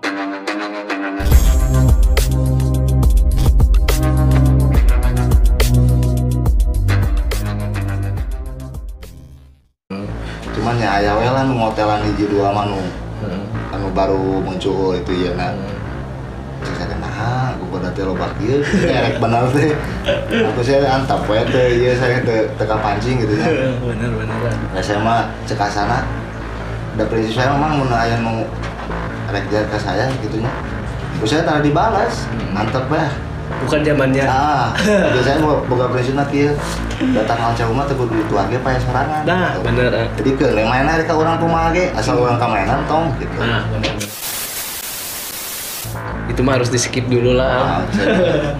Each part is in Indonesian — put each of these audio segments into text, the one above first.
Cuman ya aya we lah nu motelan hiji dua mah anu baru muncul itu ya nah. Saya nah, aku pada teh loba kieu erek bener teh. Aku saya antap we teh ieu saya teka pancing gitu nya. Bener. Nah, saya mah cek ka sana. Da prinsip saya memang mun aya nu rek jar ka saya gitu nya. Terus saya tara dibalas, antep we. Bukan zamannya. Biasanya boga prinsipna kieu. Datang alca umah teh kudu dituan ge pae sorangan. Nah, bener. Jadi ke mainan ka urang kumaha ge, asal urang ka mainan tong gitu. Nah, bener. Itu mah harus di-skip dulu lah.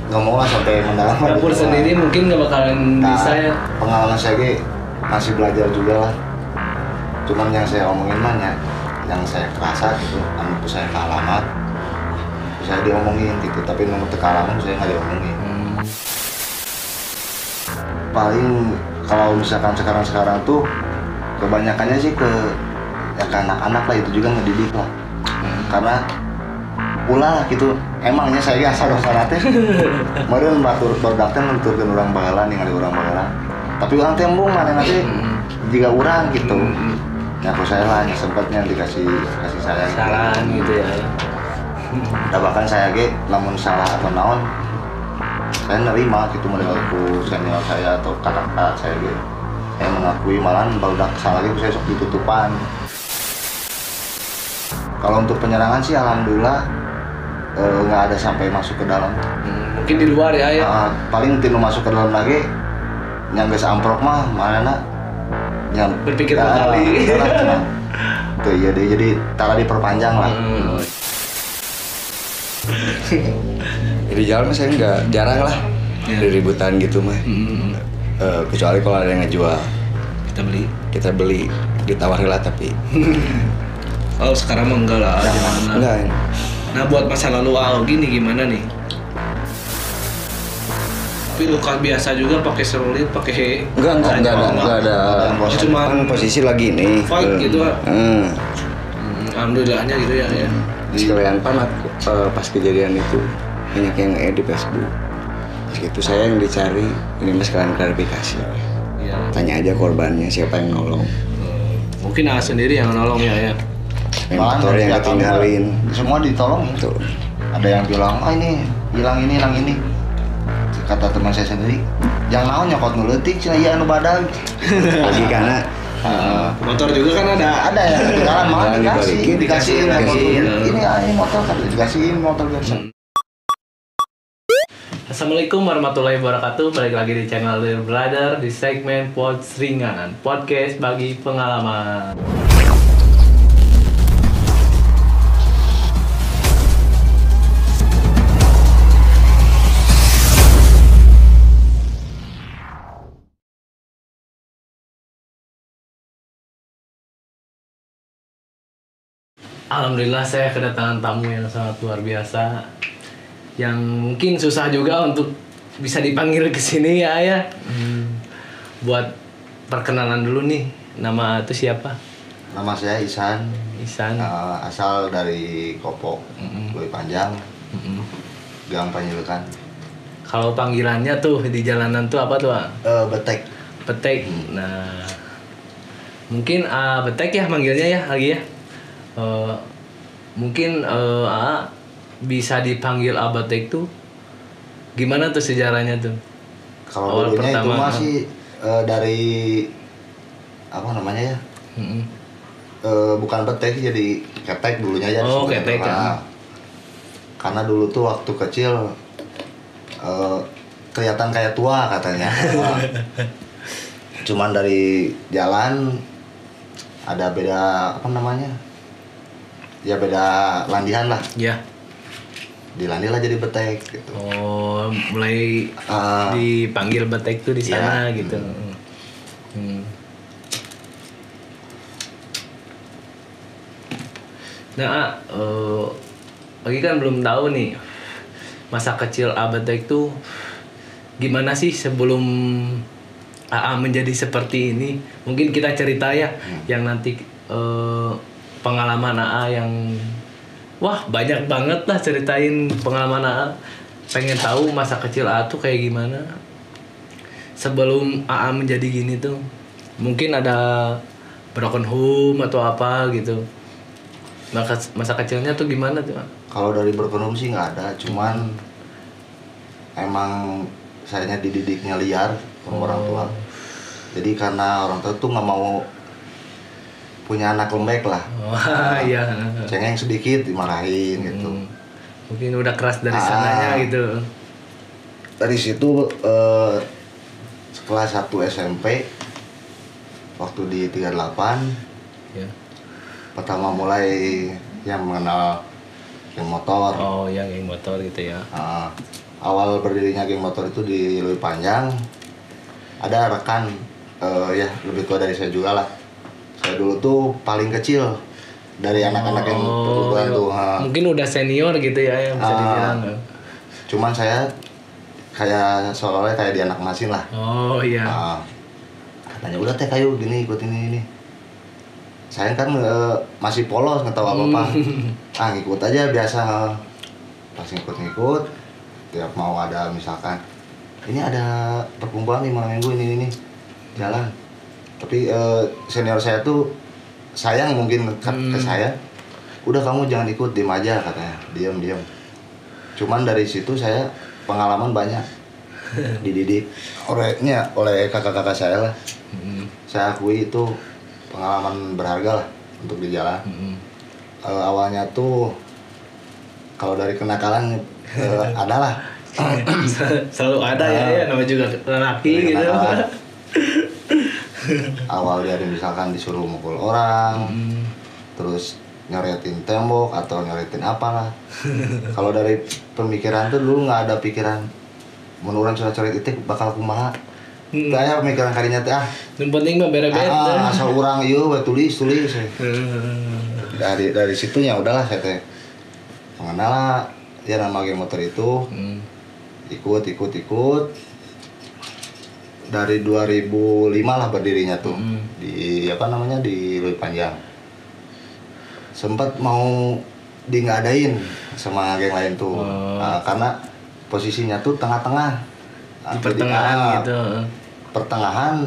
Nggak mau lah sampai mendalam. Dapur sendiri mungkin nggak bakalan bisa ya. Pengalaman saya ge masih belajar juga lah. Cuman yang saya omongin mah yang saya kerasa gitu, anu saya ke alamat, saya diomongin gitu, tapi nomor teka alamat saya nggak diomongin. Paling kalau misalkan sekarang tuh kebanyakannya sih ke anak-anak lah, itu juga ngedidik lah. Karena ulah gitu, emangnya saya asal dosa teh meureun batur barudak teh nuturkeun urang baheula ningali urang baheula. Tapi urang teh embung manehna teh jiga urang gitu. Ya aku saya lah yang sempatnya dikasih saya saran gitu ya. Nah, bahkan saya ge lamun salah atau naon saya nerima gitu modalku senior saya atau kakak saya ge. Saya mengakui malahan barudak salah ge saya sok ditutupan. Kalau untuk penyerangan sih alhamdulillah nggak ada sampai masuk ke dalam. Mungkin di luar ya. Paling tinu masuk ke dalam lagi yang geus amprok mah mana yang berpikir kali. Tuh iya deh, jadi tara diperpanjang lah. Di jalan mah saya jarang lah ributan gitu mah. Kecuali kalau ada yang ngejual kita beli ditawari lah tapi. Kalau sekarang mah enggak lah. Enggak. Nah buat masa lalu gini gimana nih? Tapi luka biasa juga pakai serulit, pakai enggak ada. Cuma kan posisi lagi nih. Fight gitu lah. Alhamdulillahnya gitu ya. Sekalian pan pas kejadian itu banyak yang di Facebook. Pas itu saya yang dicari, ini mas sekalian klarifikasi. Iya. Tanya aja korbannya siapa yang nolong. Mungkin sendiri yang nolong ya. Motor yang ketinggalin. Semua ditolongin. Tuh. Ada yang bilang, ini hilang ini. Kata teman saya sendiri, jangan naon nyokot nu leutik cenah ieu anu badag. Lagi karena motor juga kan ada yang ketinggalan malah dikasihin ini motor kan dikasihin motor biasa. Assalamualaikum warahmatullahi wabarakatuh. Balik lagi di channel Dear Brother di segmen Pods Ringan, podcast bagi pengalaman. Alhamdulillah saya kedatangan tamu yang sangat luar biasa, yang mungkin susah juga untuk bisa dipanggil ke sini ya. Buat perkenalan dulu nih, nama itu siapa? Nama saya Ihsan. Asal dari Kopo, lebih panjang, Gang Panjilukan. Kalau panggilannya tuh di jalanan tuh apa tuh? Betek. Nah, mungkin Betek ya manggilnya ya lagi ya. Mungkin bisa dipanggil Abatek tuh gimana tuh sejarahnya tuh? Kalau dulunya itu masih dari apa namanya ya? Bukan Betek jadi Ketek dulunya ya. Oh Ketek kan. Karena dulu tuh waktu kecil kelihatan kayak tua katanya. Cuman dari jalan ada beda apa namanya? Ya beda landian lah. Ya. Dilandir lah jadi Betek gitu. Oh, mulai dipanggil Betek tuh di sana ya. Gitu. Nah, lagi kan belum tahu nih masa kecil Betek tuh gimana sih sebelum menjadi seperti ini. Mungkin kita cerita ya yang nanti pengalaman yang Wah, banyak banget lah ceritain pengalaman AA. Pengen tahu masa kecil AA tuh kayak gimana. Sebelum AA menjadi gini tuh, mungkin ada broken home atau apa gitu. Masa kecilnya tuh gimana tuh? Kalau dari broken home sih nggak ada, cuman emang sayanya dididiknya liar sama orang tua. Jadi karena orang tua tuh nggak mau punya anak lembek lah. Iya. Cengeng sedikit dimarahin gitu. Mungkin udah keras dari sananya gitu. Dari situ kelas 1 SMP waktu di 38 Ya. pertama mulai yang mengenal geng motor. Oh, yang geng motor gitu ya. Awal berdirinya geng motor itu di Lui Panjang. Ada rekan ya lebih tua dari saya juga lah. Saya dulu tuh paling kecil dari anak-anak yang perguruan tuh. Mungkin udah senior gitu ya yang bisa dibilang. Cuman saya kayak seolah-olah kayak di anak mesin lah. Oh iya. Katanya udah teh kayu gini ikut ini. Saya kan masih polos nggak tahu apa-apa. Ngikut aja biasa. Pas ngikut tiap mau ada misalkan ini ada perkumpulan nih malam minggu ini jalan. Tapi senior saya tuh sayang mungkin ke saya. Udah kamu jangan ikut, diem aja katanya. Diam. Cuman dari situ saya pengalaman banyak. Dididik oleh kakak-kakak saya lah. Saya akui itu pengalaman berharga lah untuk di jalan. Awalnya tuh kalau dari kenakalan adalah selalu ada ya namanya juga lelaki gitu. Awal dari misalkan disuruh mukul orang, terus nyoretin tembok atau nyoretin apalah. Kalau dari pemikiran tuh dulu nggak ada pikiran menurun coret-coret itu bakal kumaha. Saya pemikiran kalinya teh yang penting mah beres-beres. Asal orang ieu we tulis. Dari situ ya udahlah saya teh mengenal ya nama geng motor itu. Ikut dari 2005 lah berdirinya tuh di di Lui Panjang. Sempat mau nggak adain sama geng lain tuh. Karena posisinya tuh tengah-tengah di pertengahan gitu. Pertengahan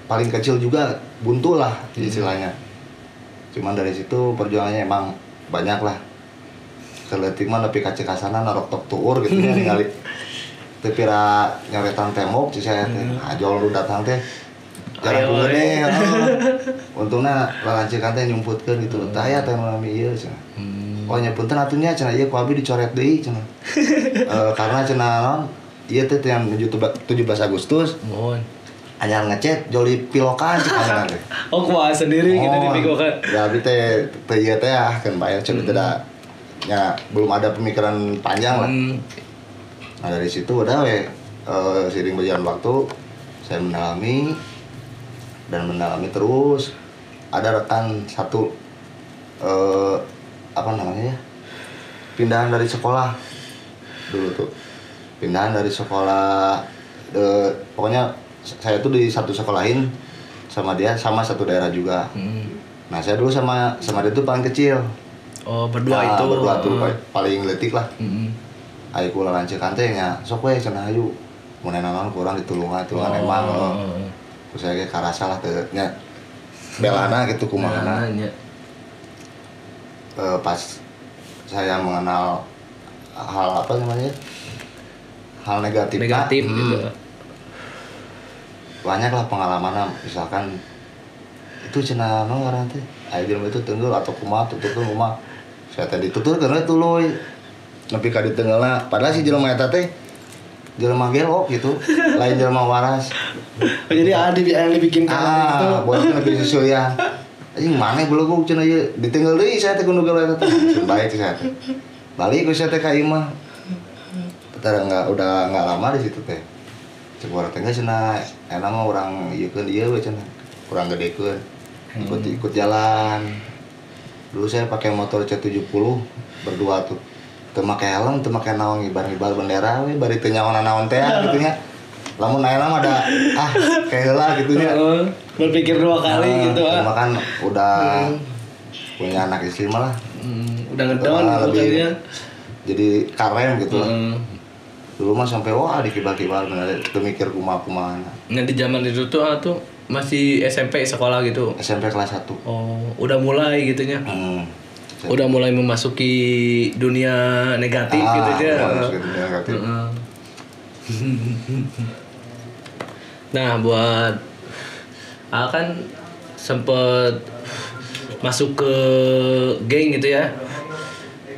paling kecil juga buntu lah istilahnya. Cuman dari situ perjuangannya emang banyak lah. Keletik mah nepi ka Cikasana narok tok tuur gitu ya ningali teu pira nyoretan tembok ci saya teh. Ajol lu datang teh jarang gede. Untungna lalancekan teh nyumputkeun gitu. Tah aya teh nami ieu cenah. Oh nyepunten atunya cenah ieu ku abi dicoret deui cenah. Karena cenah naon ieu teh yang menuju 17 Agustus. Mohon. Anyar ngecet joli pilokan cenah teh. Oh kumaha sendiri gitu dipigokan. Ya abi teh ieu teh kan bayar cenah teh ya belum ada pemikiran panjang lah. Nah dari situ udah seiring berjalan waktu saya mendalami terus. Ada rekan satu pindahan dari sekolah dulu tuh, pokoknya saya tuh di satu sekolahin sama dia sama satu daerah juga. Nah saya dulu sama dia tuh paling kecil. Oh berdua tuh paling letik lah. Ayo kula lancekan teh nya sok we cenah ayu mun naon kurang ditulungan emang terus saya ge karasa lah teh nya belana gitu kumaha pas saya mengenal hal negatif gitu. Banyak lah pengalaman misalkan itu cenah naon ngaran teh aya jelema itu tenggel atau kumaha tutur kumaha saya tadi tutur karena tuluy nepi ka di tenggelna padahal si jelema eta teh jelema gelok gitu lain jelema waras. Jadi yang dibikin gitu buat nepi susuyan anjing maneh belegog cenah ieu ditenggel deui saya teh kudu gelok eta teh baik saya teh balik ku saya teh ka imah udah enggak lama di situ teh cek urang teh cenah eta mah urang ieukeun ieu we cenah urang gedekeun ikut jalan. Dulu saya pakai motor C70 berdua tuh. Teu make helm, teu make naon ngibar-ngibar bendera we bari teu nyaona naon teh gitu nya. Lamun ayeuna mah ada kayak heula gitu nya. Berpikir dua kali gitu Makan udah punya anak istri malah. udah ngedown lebih bukannya. jadi karem gitu lah. Heeh. Dulu mah sampai wah dikibal-kibal bener tuh mikir kumaha. Nah di zaman itu tuh masih SMP sekolah gitu. SMP kelas 1. Oh, udah mulai gitunya. Udah mulai memasuki dunia negatif gitu ya. Masuk ke dunia negatif. Heeh. Nah, buat kan sempet masuk ke geng gitu ya.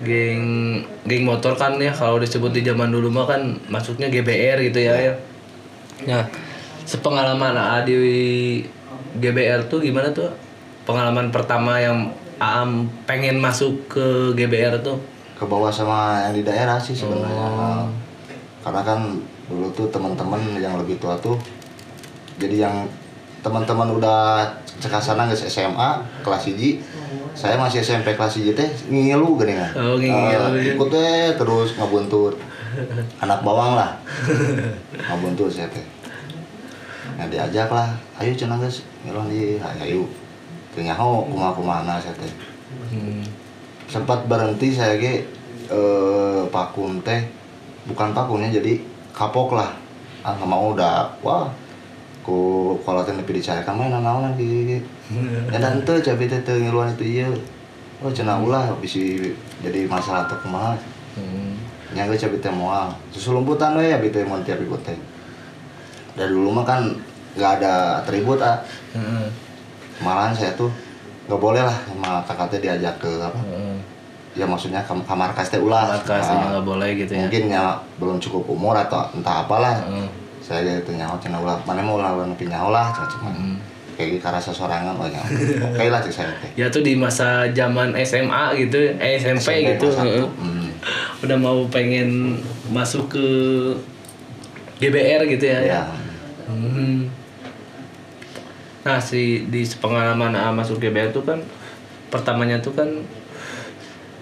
Geng motor kan ya, kalau disebut di zaman dulu mah kan masuknya GBR gitu ya. Nah, sepengalaman AA di GBR tuh gimana tuh? Pengalaman pertama yang Aam pengen masuk ke GBR tuh? Ke bawah sama yang di daerah sih sebenarnya. Karena kan dulu tuh teman-teman yang lebih tua tuh jadi yang teman-teman udah cekasana geus SMA kelas 1, saya masih SMP kelas 1 teh ngilu geuningan. Oh, ngilu. Ikut teh terus ngabuntut. Anak bawang lah. Ngabuntut saya teh. Nah diajak lah, ayo cenah geus ngilu di ayo. Teu nyaho kumaha-kumahana saya teh. Sempat berhenti saya ge pakun teh bukan pakunnya jadi kapok lah. Nggak mau udah wah ku kalau teh nepi dicarekan mah naon lagi. Dan teu cabe teh teu ngiluan itu ieu. Oh cenah ulah bisa jadi masalah teu kumaha. Nya geus cabe teh moal. Susulumputan we abi teh mun tiap ikut teh. Dari dulu mah kan enggak ada atribut Malahan saya tuh nggak boleh lah sama kakak teh diajak ke apa? Ya maksudnya kamar kas teh ulah. Markas nggak boleh gitu ya. Mungkin ya belum cukup umur atau entah apalah. Saya gitu nyaho cenah ulah mana mau ulah nepi nyaho lah cenah. Kayak gitu karasa sorangan oh nyaho. Oke lah cek saya teh. Ya tuh di masa zaman SMA gitu, SMP gitu. Udah mau pengen masuk ke GBR gitu ya. Ya. Nah di pengalaman masuk GBR tuh kan pertamanya tuh kan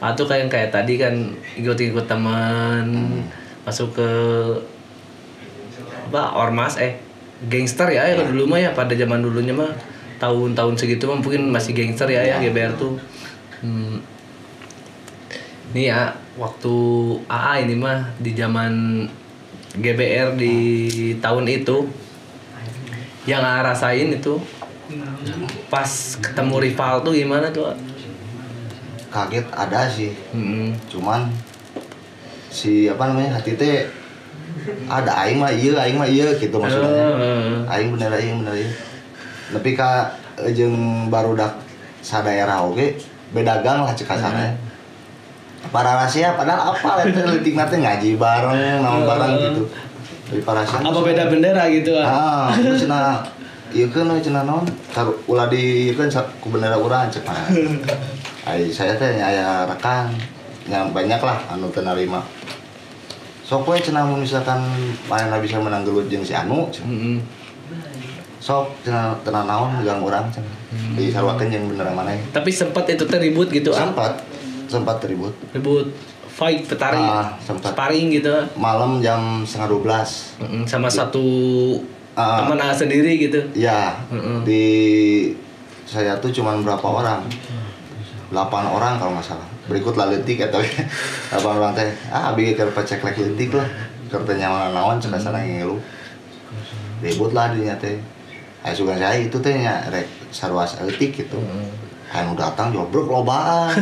atau kayak tadi kan ikut teman masuk ke apa ormas gangster ya dulu mah ya pada zaman dulunya mah tahun-tahun segitu mah mungkin masih gangster ya GBR tuh. Nih ya waktu AA ini mah di zaman GBR di tahun itu yang AA rasain itu pas ketemu rival tuh gimana tuh? Kaget ada sih. Cuman si apa namanya hati teh ada aing mah iya gitu maksudnya. Aing bener ieu. Nepi ka jeung barudak sadaerah oge bedagang lah cek kasana. Para rahasia padahal apa teh leutik teh ngaji bareng naon bareng gitu. Dari para rahasia. Apa beda bendera gitu ah? Cenah ieu keun we cenah naon? Ulah di ieu keun ku bendera urang cek mana. Saya teh aya rekan yang banyak lah anu teu narima. Sok we cenah mun misalkan manehna bisa menang gelut jeung si Anu. Sok cenah tenang naon gang urang cenah. Disarwakeun jeung bener maneh. Tapi sempat itu teh ribut gitu Sempat ribut. Ribut fight petari. Sempat. Sparring gitu. Malam jam 11:30. Sama satu teman sendiri gitu. Iya. Di saya tuh cuman berapa orang? 8 orang kalau nggak salah. Berikut lah leutik eta 8 orang teh. Abi keur pacek lek leutik lah. Keur teh nyaman naon cenah sana ngilu. Ribut lah dinya teh. Aya sugan saya itu teh nya rek sarwas leutik gitu. Anu datang jobrok lobaan.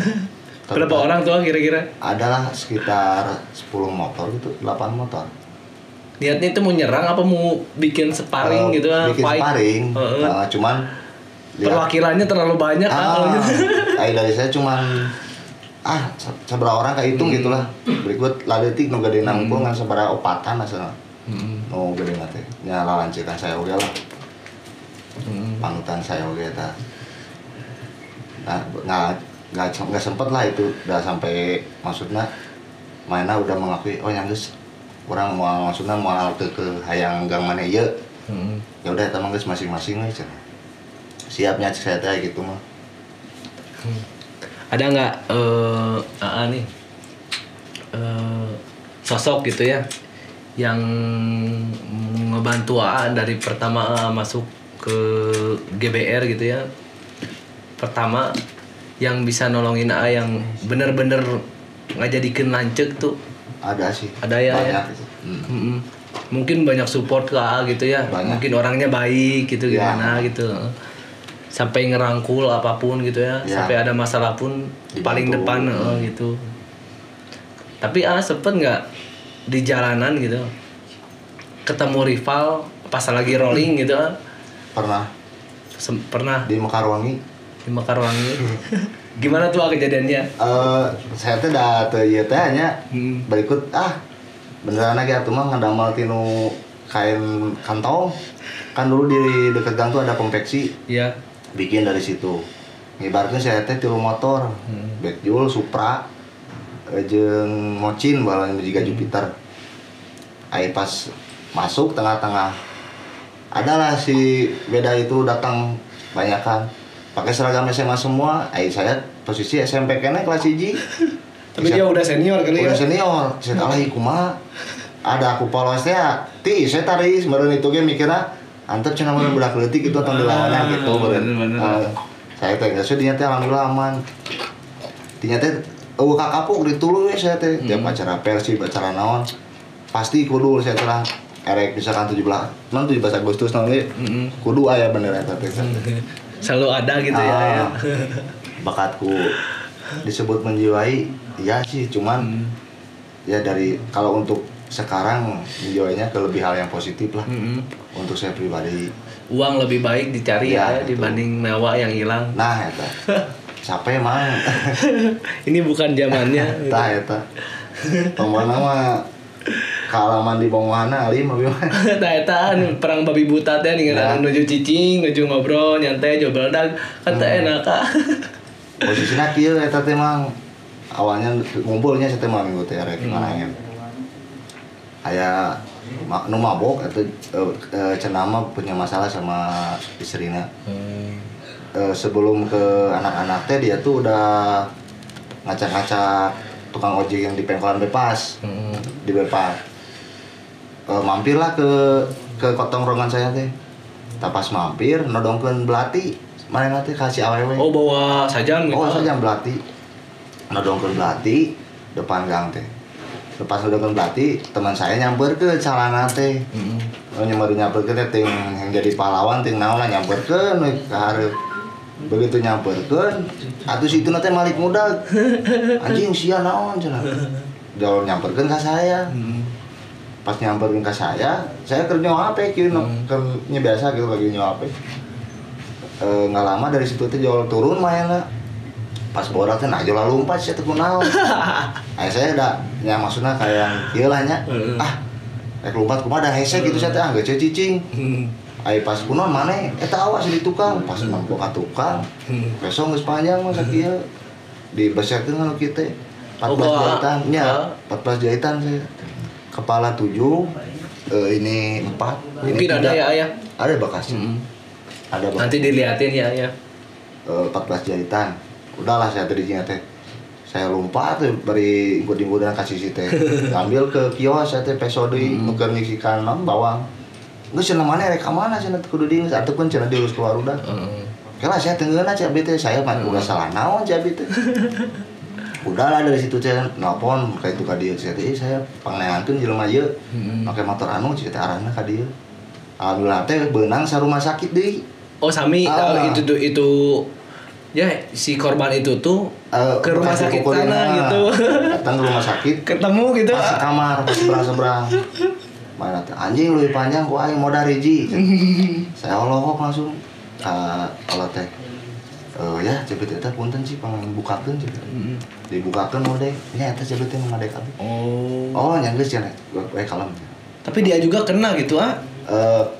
Berapa orang tuh kira-kira? Adalah sekitar 10 motor gitu, 8 motor. Niatnya itu mau nyerang apa mau bikin sparring gitu bikin fight? Sparring. Cuman perwakilannya terlalu banyak dari saya cuman seberapa orang kehitung gitulah. Berikut laletik nu gede nangkul ngan sabaraha opatan asal. Nu gede teh. Nya lalancekan saya oge lah. Panutan saya oge eta. Nah, nggak sempet lah itu udah sampai maksudnya mainnya udah mengakui oh yang geus orang mau maksudnya mau ke hayang gang mana ieu. Ya udah eta mah geus masing-masing we cenah. Siapnya cek saya teh gitu mah. Ada nggak nih sosok gitu ya yang ngebantu AA dari pertama masuk ke GBR gitu ya. Pertama yang bisa nolongin yang bener-bener ngajadikeun lanceuk tuh? Ada sih. Ada ya. Banyak. Mungkin banyak support ke gitu ya. Banyak. Mungkin orangnya baik gitu Ya. gimana gitu. Sampai ngerangkul apapun gitu ya. Sampai ada masalah pun paling depan gitu. Tapi sempet nggak di jalanan gitu ketemu rival pas lagi rolling gitu? Pernah Pernah di Mekarwangi. di Mekarwangi. Gimana tuh kejadiannya? Saya teh da teu ieu teh nya berikut beneran lagi atuh mah ngadamal tinu kain kantong. Kan dulu di dekat gang tuh ada konveksi. Iya. Bikin dari situ. Ngibarkeun saya teh tilu motor. Backjul, Supra, jeung Mocin bala juga Jupiter. Ai pas masuk tengah-tengah adalah si beda itu datang banyakan pakai seragam SMA semua. Saya posisi SMP kene kelas 1. Tapi dia udah senior kali ya. Udah senior. Saya alai kumaha. Ada aku polos teh ti saya taris meureun itu ge mikirna antep cenah meureun budak leutik itu atau dilawanan gitu meureun. Saya teh geus dinya teh alhamdulillah aman. Dinya teh ka kapuk dituluy saya teh tiap acara Persib acara naon pasti kudu saya telah erek misalkan 17 Agustus nanti kudu aya bener eta teh. Selalu ada gitu ya. Bakatku disebut menjiwai, iya sih, cuman ya dari kalau untuk sekarang menjiwainya ke lebih hal yang positif lah. Untuk saya pribadi. Uang lebih baik dicari ya dibanding mewah yang hilang. Nah, eta. Capek mah. Ini bukan zamannya. Tah eta. Pemana mah kaalaman di bawahana alim abi mah. Tah eta perang babi buta teh ninggalin nuju cicing, nuju ngobrol, nyantai, jobeldag, kan teh enak. Posisina kieu eta teh mang awalnya ngumpulnya saya teh mah minggu teh rek manaen. Aya nu mabok eta cenah mah punya masalah sama istrina. Sebelum ke anak-anak teh dia tuh udah ngacak-ngacak tukang ojek yang di pengkolan Bebas. Di Bebas. Mampirlah ke tongkrongan saya teh. Pas mampir nodongkeun belati. Mana teh kasih awewe. Oh, bawa sajam gitu. Oh, sajam belati. Nodongkeun belati depan gang teh. Lepas nodongkeun belati, teman saya nyamperkeun calana teh. Nyamperkeun teh ting yang jadi pahlawan ting naon nyamperkeun ka hareup. Begitu nyamperkeun, atuh situ teh Malik Mudag. Anjing sia naon cenah. Jauh nyamperkeun ka saya. Pas nyamperkeun ka saya keur nyawa HP kieu kan biasa gitu lagi nyawa HP. Nggak lama dari situ teh jauh turun mainnya. Pas borak teh najol lompat saya teh kunaon. Saya ada nya maksudna kayak kieu lah nya. Rek lompat kumaha da hese gitu saya teh geus cicing. Pas kunaon maneh eta awas di tukang pas mampu ka tukang besok geus panjang mah sakieu dibeserkeun anu kieu teh 14 jahitan nya 14 jahitan saya kepala 7 ini 4 mungkin ini ada ya ayah ada bekas ada bekas nanti diliatin ya ayah 14 jahitan udahlah saya tadi teh saya lompat tuh bari ikut-ikutan kasih si teh ambil ke kios saya teh peso deui nukeun nyisikan bawang geus cenah maneh rek ka mana cenah kudu dieu ataupun cenah diurus keluar udah. Kala saya tengeuna cabe teh saya mah udah salah naon cabe teh. Udahlah dari situ saya nelpon ka itu ka dieu saya pangnengankeun jelema ieu make motor anu teh arahna ka dieu. Alhamdulillah teh beunang sarumah sakit deui. Oh sami itu ya si korban itu tuh ke rumah sakit sana gitu. Datang ke rumah sakit ketemu gitu. Pas kamar pas seberang-seberang. Mana teh anjing leuwih panjang ku aing modal hiji. Saya olok langsung kalau teh ya cepet eta punten sih pangbukakeun cepet. Dibukakeun mode nya eta cepet teh ngadek abi. Oh nya geus cenah we kalem. Tapi dia juga kena gitu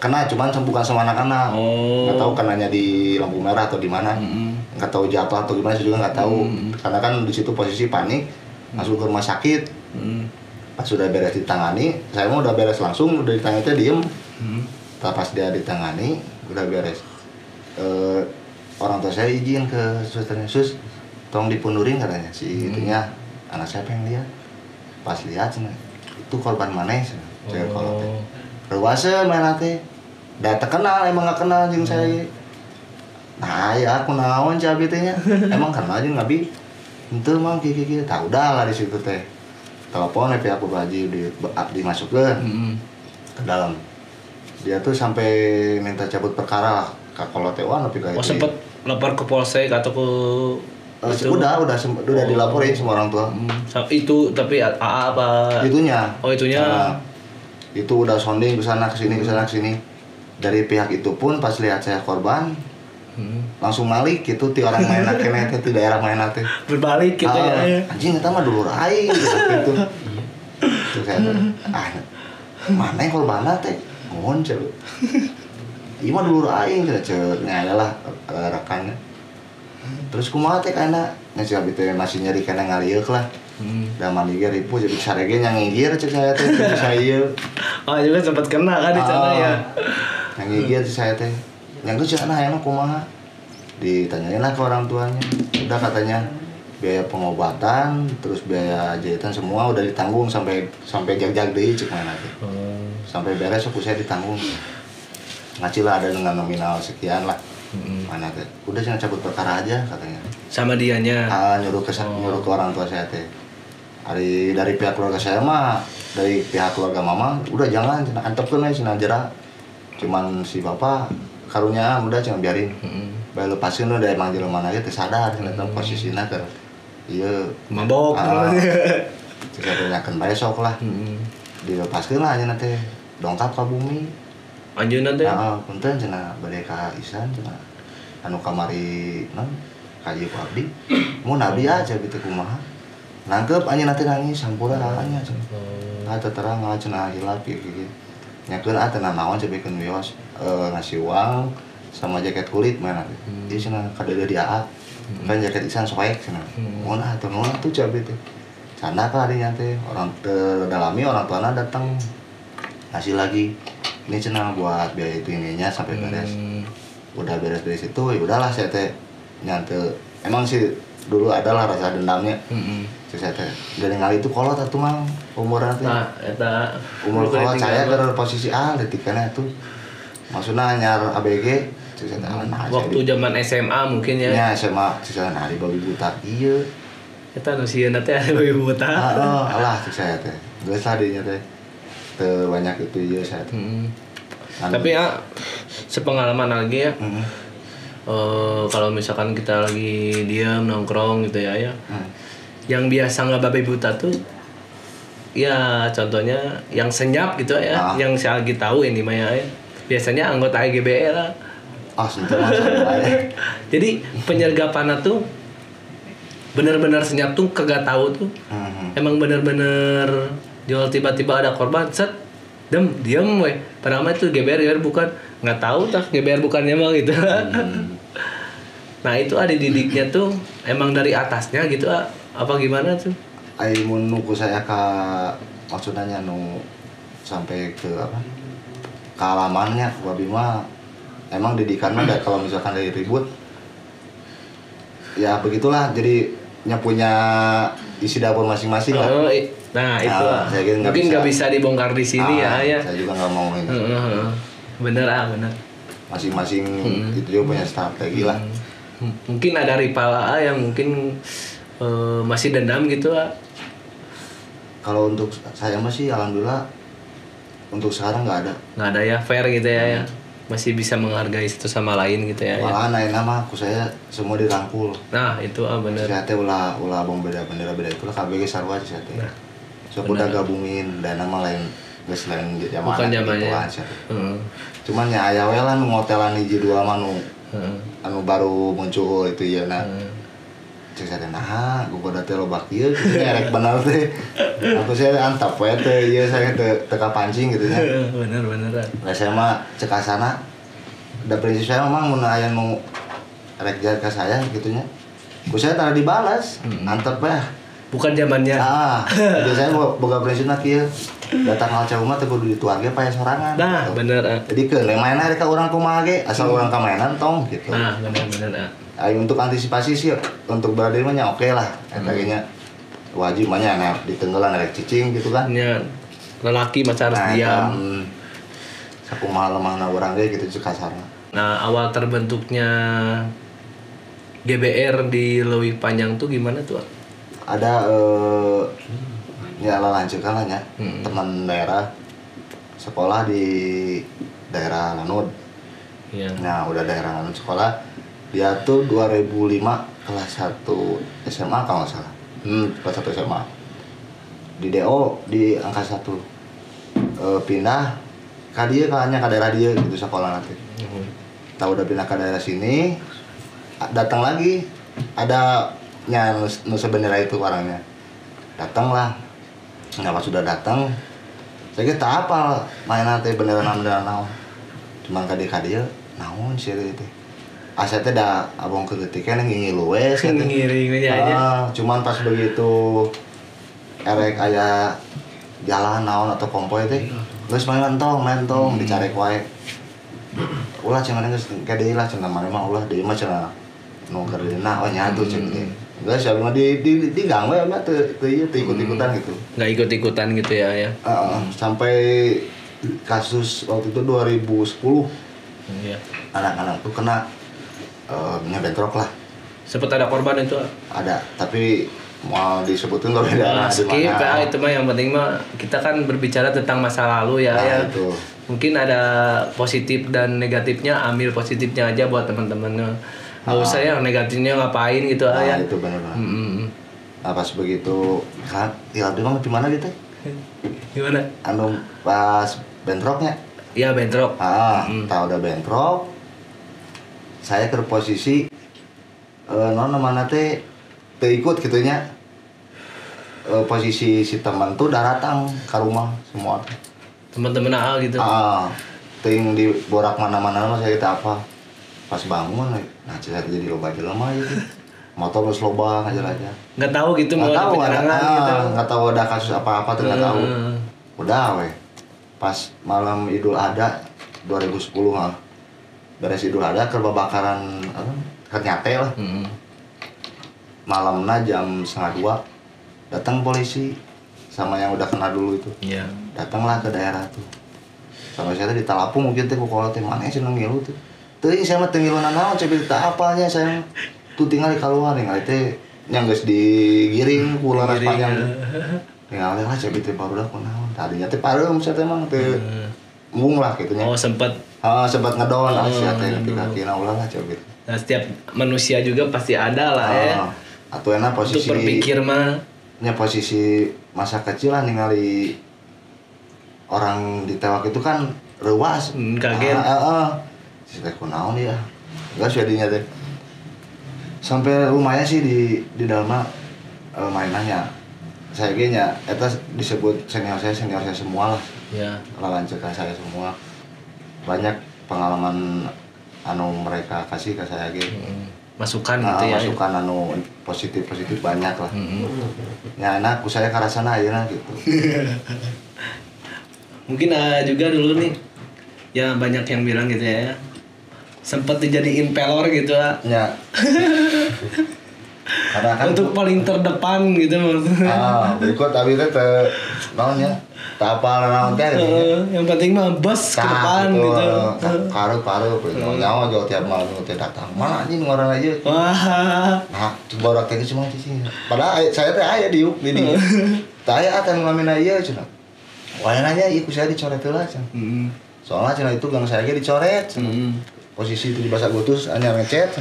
kena cuman bukan sama anak-anak. Enggak tahu kenanya di lampu merah atau di mana. Enggak tahu jatuh atau gimana saya juga enggak tahu. Karena kan di situ posisi panik masuk ke rumah sakit. Pas sudah beres ditangani, saya mau udah beres langsung, udah ditangani teh diem. Pas dia ditangani, udah beres. Orang tua saya izin ke susternya, sus, tolong dipundurin katanya si itunya anak saya pengen lihat. Pas lihat cina, itu korban mana sih? Saya kalau teh, rewase mana teh, dah terkenal emang nggak kenal jeung saya. Nah ya aku naon cabe teh nya. Emang karena aja ngabi henteu mah kieu tah udah lah di situ teh. Telepon pihak Bu Haji dimasukkeun ke dalam. Dia tuh sampai minta cabut perkara lah. Kalau tewan tapi kayak Oh sempet lapor ke polsek atau ke udah dilaporin sama orang tua. Itu tapi AA apa? Itunya. Oh itunya. Nah, itu udah sounding ke sana ke sini. Dari pihak itu pun pas lihat saya korban langsung balik gitu ti orang main kene teh di daerah main teh. Berbalik gitu ya. Anjing eta mah dulur aing gitu. Terus saya mana yang korban teh? Mohon coba. Ieu mah dulur aing ceuk adalah rekannya. Terus kumaha teh kana nya abi teh masih nyari kana ngalieuh lah. Da mandi ge ripu jadi sarege nya ngigir ceuk saya teh bisa ieu. Oh juga sempat kena kan di sana ya. Ngigir saya teh. Yang geus cenah hayang kumaha? Ditanyain lah ke orang tuanya. Udah katanya biaya pengobatan, terus biaya jahitan semua udah ditanggung sampai jag-jag deui ceuk mana teh. Sampai beres aku saya ditanggung. Ngacil lah ada dengan nominal sekian lah. Mana teh. Udah jangan cabut perkara aja katanya. Sama dianya. Nyuruh ke orang tua saya teh. Dari pihak keluarga saya mah, dari pihak keluarga mama, udah jangan antepkeun we cenah jera. Cuman si bapak karunya udah jangan biarin. Bae lepaskeun udah emang jelema na teh sadar cenah posisina keur ieu mabok. Saya tanyakeun bae sok lah. Dilepaskeun lah nya teh. Dongkap ka bumi. Anjeunna teh. Heeh, punten cenah bade ka Isan cenah. Anu kamari non ka ieu ku abdi. Mun abdi aja gitu kumaha. Nangkep anjeunna teh nangis sampura nya cenah. Teu terang cenah hilap kieu. Nyakeun teh naon cebekeun wios ngasih uang sama jaket kulit mana dia cenah kadeudeut di AA kan jaket Isan soek cenah mun atuh nuhun tuh cabe teh sana ka adinya teh orang terdalami orang tuana datang ngasih lagi ini cenah buat biaya itu ininya sampai beres udah beres itu ya udahlah saya teh nyante emang sih dulu adalah rasa dendamnya saya teh dari ngali itu kolot atuh mang umuran teh nah eta umur kolot saya ke posisi detikana tuh maksudnya nyar ABG waktu zaman SMA mungkin ya. Ya SMA sisa nah di babi buta ieu. Eta nu sieuna teh babi buta. Heeh, alah cek saya teh. Geus lah dinya teh. Teu banyak itu ieu saya teh. Tapi ya sepengalaman lagi ya. Kalau misalkan kita lagi diam nongkrong gitu ya. Yang biasa nggak babi buta tuh ya contohnya yang senyap gitu ya, yang saya lagi tahu ini mah ya. Biasanya anggota EGBR lah. Jadi penyergapannya tuh bener-bener senyap tuh kagak tahu tuh. Emang bener-bener jual tiba-tiba ada korban set diam weh. Padahal mah itu GBR bukan nggak tahu tak GBR bukannya emang gitu. Nah itu ada didiknya tuh emang dari atasnya gitu apa gimana tuh? Ai mun nuku saya maksudnya nu sampai ke apa? Kealamannya babi mah emang didikannya kalau misalkan dari ribut ya begitulah jadi punya isi dapur masing-masing lah. Nah itu mungkin nggak bisa dibongkar di sini ya. Saya juga nggak mau ini. Bener bener. Masing-masing itu juga punya strategi lah. Mungkin ada rival yang mungkin masih dendam gitu. Kalau untuk saya masih alhamdulillah untuk sekarang nggak ada. Nggak ada ya, fair gitu ya. Masih bisa menghargai satu sama lain gitu ya. Malahan lain nama aku saya semua dirangkul. Nah itu bener. Saya teh ulah bong beda itu lah KBG sarua saya teh. So udah gabungin dan nama lain geus lain zaman. Bukan zamannya. Cuman ya aya we lah nu ngotelan hiji dua mah anu baru muncul itu ya nah. Cek saya nah gua teh loba kieu erek bener teh. Aku saya antap we teh ieu saya teka pancing gitu nya. Bener. Lah saya mah cek asana da prinsip saya memang mun aya nu rek jahat ka saya gitu nya. Ku saya tara dibalas, antep we. Bukan zamannya. Jadi saya boga prinsipna kieu. Datang alca umat teh kudu dituar ge pae sorangan. Nah, gitu. Bener. Jadi ke mainan rek ka urang kumaha ge, asal urang ka mainan tong gitu. Nah, bener. Ayo untuk antisipasi sih untuk berada mah nya oke lah. Eta ge nya wajib mah nya ditenggelan rek cicing gitu kan. Nya lelaki mah harus diam. Sakumaha lemahna urang ge gitu cek kasarna. Nah, awal terbentuknya GBR di Leuwih Panjang tuh gimana tuh? Ada ya lanjutkan lah ya. Teman daerah sekolah di daerah Lanud. Iya. Nah, udah daerah Lanud sekolah. Dia tuh 2005 kelas 1 SMA kalau nggak salah. Kelas 1 SMA. Di DO di angka 1. Pindah ke dia kayaknya ke daerah dia gitu sekolah nanti. Tahu udah pindah ke daerah sini, datang lagi ada nusa bendera itu orangnya. Datanglah. Nah, pas sudah datang, saya kira apa main nanti bendera naon. Cuman kade naon sih itu. Asetnya dah abang kegetiknya ngingi luwes kan. Ngiring aja. Cuman pas begitu erek aya jalan naon atau kompoi teh, geus main tong dicarek wae. Ulah cenah geus kade lah cenah mana mah ulah deui mah cenah nu keur deuna oh nyatu cenah. Geus ya mah di gang we mah teu ikut-ikutan gitu. Nggak ikut-ikutan gitu ya. Sampai kasus waktu itu 2010. Iya. Anak-anak tuh kena bentrok lah. Sempet ada korban itu? Ada, tapi mau disebutin gak beda. Skip ya, itu mah yang penting mah kita kan berbicara tentang masa lalu ya. Nah, ya. itu. Mungkin ada positif dan negatifnya, ambil positifnya aja buat teman-temannya. Nggak usah yang negatifnya ngapain gitu Nah, ya. itu benar. Nah, pas begitu kan tinggal di mana gimana gitu? Gimana? Anu pas bentroknya. Iya bentrok. Tahu udah bentrok. Saya ke posisi non mana teh ikut gitunya. Posisi si teman tuh udah datang ke rumah semua. Teman-teman AA gitu. Ting di borak mana-mana mah saya kita apa. Pas bangun, nah saya jadi loba jelema gitu. Motor terus loba aja. Nggak tahu gitu mau ada penyerangan gitu. Nggak tahu ada kasus apa-apa tuh nggak tahu. Udah weh. Pas malam Idul Adha 2010 mah. Beres Idul Adha ke babakaran nyate lah. Malamnya jam 1:30 datang polisi sama yang udah kena dulu itu. Iya. Datanglah ke daerah tuh. Sama saya teh ditalapung mungkin teh kukulah teh mana sih ngilu tuh. Teuing saya mah teu ngilunan naon cerita apanya saya tuh tinggal di kaluar ningali teh nya geus digiring ku laras panjang. Ningali lah cerita baru dah kunaon. Tadinya teh pareum saya teh mah teu mung lah gitu nya. Oh sempat sempat ngedon sia teh kaki-kakina ulah lah cerita. Nah setiap manusia juga pasti ada lah ya. Atau enak posisi untuk berpikir mah nya posisi masa kecil lah ningali orang ditewak itu kan reuas. Kaget. Si teh kunaon ya. Enggak sih adinya teh. Sampai rumahnya sih di dalamnya mainannya. Saya ge nya eta disebut senior saya semua lah. Ya. Lawan cekah saya semua. Banyak pengalaman anu mereka kasih ke saya ge. Masukan gitu ya. Masukan anu positif banyak lah. Ya anakku saya karasana ayeuna gitu. Mungkin juga dulu nih ya banyak yang bilang gitu ya. Sempat dijadiin pelor gitu ya. Karena kan untuk paling terdepan gitu maksudnya. Berikut tapi teh naonnya? Teu apal naon teh. Yang penting mah bos ke depan gitu. Paru nyawa jauh tiap malam teh datang. Mana anjing orang aja. Wah. Nah, coba orang teh cuma di sini. Padahal saya teh aya di dieu. Tah aya akan ngalamin aya cenah. Wah nanya iku saya dicoret heula cenah. Soalnya cenah itu gang saya ge dicoret. Posisi itu di Basa Gutus hanya ngecet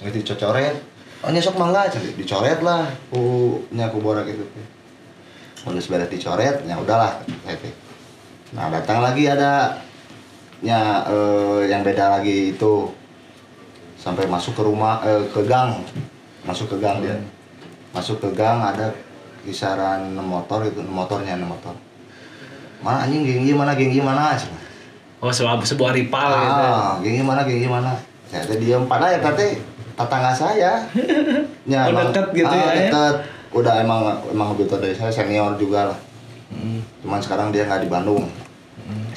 gitu dicoret oh nyesok mangga dicoret lah ku borak itu udah sebelah dicoret ya udahlah nah datang lagi ada yang beda lagi itu sampai masuk ke rumah ke gang masuk ke gang dia masuk ke gang ada kisaran 6 motor motornya 6 motor mana anjing geng gimana oh sebuah rival gitu. Gimana? Saya teh diam padahal ya teh tetangga saya. Ya, dekat gitu ya. Dekat. Udah emang lebih tua dari saya senior juga lah. Cuman sekarang dia nggak di Bandung.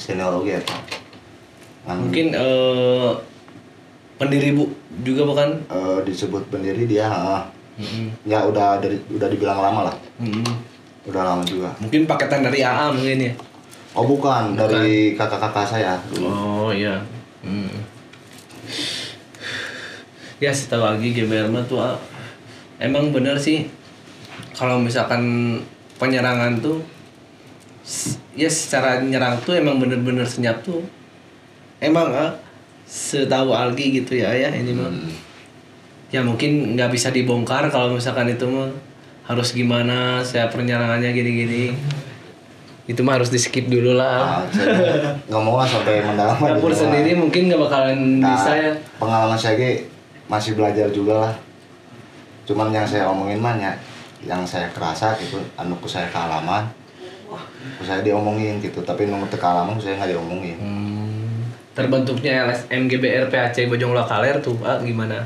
Senior oke ya. Mungkin pendiri Bu juga bukan? Disebut pendiri dia. Ya udah dibilang lama lah. Udah lama juga. Mungkin paketan dari AA mungkin ya. Oh bukan, dari kakak-kakak saya dulu. Oh iya. Ya setahu lagi GBR mah tuh emang bener sih kalau misalkan penyerangan tuh ya secara nyerang tuh emang bener-bener senyap tuh emang setahu Algi gitu ya ini mah ya mungkin nggak bisa dibongkar kalau misalkan itu mah harus gimana saya penyerangannya gini-gini itu mah harus di skip dulu lah. Nggak mau lah sampai mendalam. Dapur sendiri mungkin nggak bakalan bisa ya. Pengalaman saya masih belajar juga lah. Cuman yang saya omongin mah yang saya kerasa gitu, anuku saya kealaman, saya diomongin gitu. Tapi nomor kealaman saya nggak diomongin. Terbentuknya LSM GBR PAC Bojong Lokaler tuh gimana?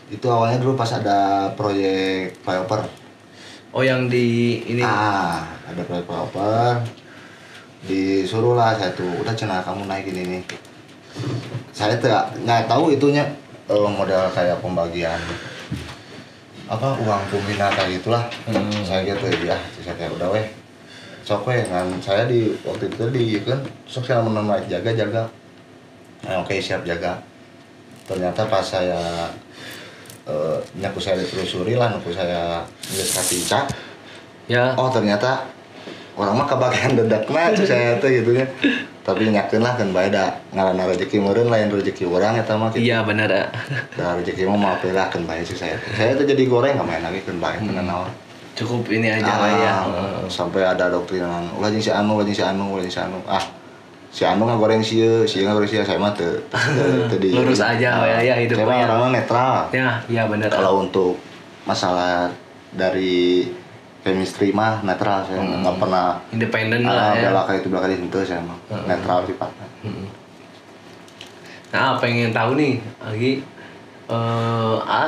Itu awalnya dulu pas ada proyek flyover. Oh yang di ini? Ada proyek flyover. Disuruh lah saya tuh, udah cenah kamu naikin ini. Saya nggak tahu itunya model kayak pembagian uang pembina kayak gitulah. Saya gitu ya, saya kayak udah weh. Sok weh kan saya di waktu itu kan sok saya menemani jaga. Oke siap jaga. Ternyata pas saya nyaku saya ditelusuri lah, nyaku saya kasih cak. Ya. Oh ternyata orang mah kebagian dedakna saya tuh gitu ya. Tapi nyakeun lah kan bae da ngaranna rezeki meureun lain rezeki urang eta mah gitu. Iya benar ya. Da rezeki mah maaf lah kan bae sih saya. Saya tuh jadi goreng enggak main lagi kan bae tenan naon. Cukup ini aja lah ya. Sampai ada doktrinan ulah jeung si anu. Si anu ngagoreng sieun ngagoreng sia saya mah teu lurus aja ya hidupnya. Saya orangnya netral. Ya benar. Kalau untuk masalah dari chemistry mah netral, saya nggak pernah independen lah ya. Belakang itu belakang itu saya mah netral sifatnya. Nah pengen tahu nih lagi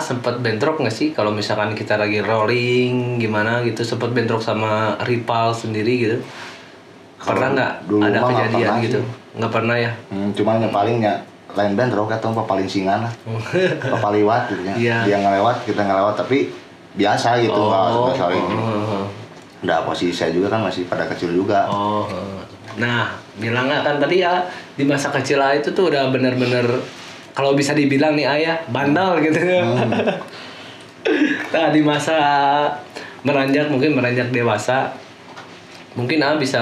sempat bentrok nggak sih kalau misalkan kita lagi rolling gimana gitu, sempat bentrok sama rival sendiri gitu? Pernah nggak ada kejadian gitu? Nggak pernah ya? Cuman yang palingnya lain bentrok atau paling singan lah, papaliwat gitu ya. Dia ngelewat kita ngelewat tapi biasa gitu nggak saling. Udah posisi saya juga kan masih pada kecil juga. Nah bilang nggak kan tadi ya di masa kecil itu tuh udah bener-bener kalau bisa dibilang nih ayah bandel gitu. Nah di masa meranjak dewasa mungkin bisa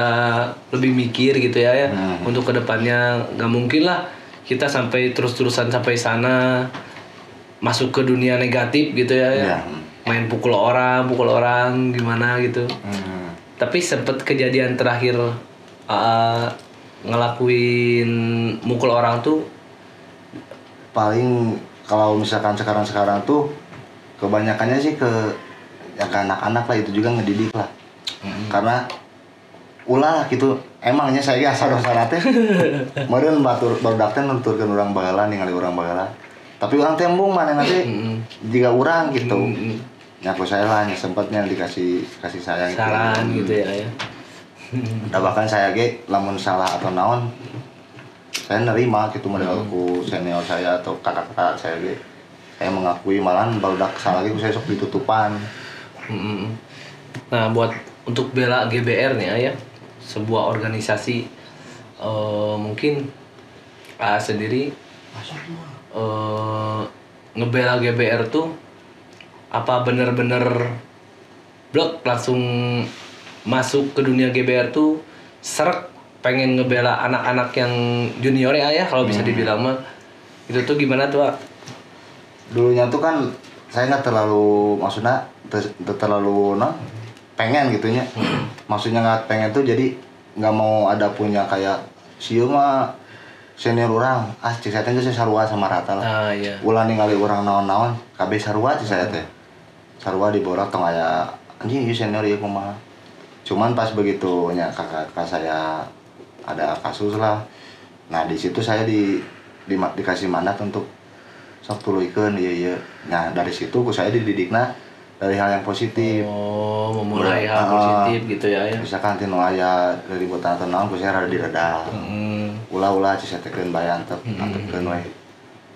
lebih mikir gitu ya untuk kedepannya. Nggak mungkin lah kita sampai terus-terusan sampai sana masuk ke dunia negatif gitu ya. Main pukul orang gimana gitu. Tapi sempet kejadian terakhir ngelakuin mukul orang tuh paling kalau misalkan sekarang tuh kebanyakannya sih ke anak-anak lah, itu juga ngedidik lah. Karena ulah gitu emangnya saya asal teh meureun barudak teh nuturkeun urang baheula ningali urang baheula tapi urang tembung mana nanti jika urang gitu nyaku saya lah sempatnya dikasih sayang saran gitu ya. Nah bahkan saya lamun salah atau naon saya nerima gitu modelku senior saya atau kakak-kakak saya saya mengakui, malahan barudak salah lagi saya sok ditutupan. Nah buat untuk bela GBR nih ayah, sebuah organisasi mungkin sendiri ngebela GBR tuh apa bener-bener blok langsung masuk ke dunia GBR tuh seret pengen ngebela anak-anak yang junior ya kalau bisa dibilang mah itu tuh gimana tuh? Dulunya tuh kan saya nggak terlalu maksudnya terlalu pengen gitunya. Maksudnya nggak pengen tuh jadi nggak mau ada punya kayak sieu mah senior orang cik saya teh sarua sama rata lah. Ulah ningali orang naon-naon kabeh sarua cik saya teh. Sarua di borak tong aya anjing ieu senior ieu kumaha. Cuman pas begitu nya kakak saya ada kasus lah. Nah di situ saya dikasih mandat untuk sok tuluykeun ieu. Nah dari situ saya dididikna dari hal yang positif. Memulai hal positif gitu ya. Misalkan tinu aya ributan atau naon ku saya rada direda. Ulah-ulah cik satekeun bae antepkeun we.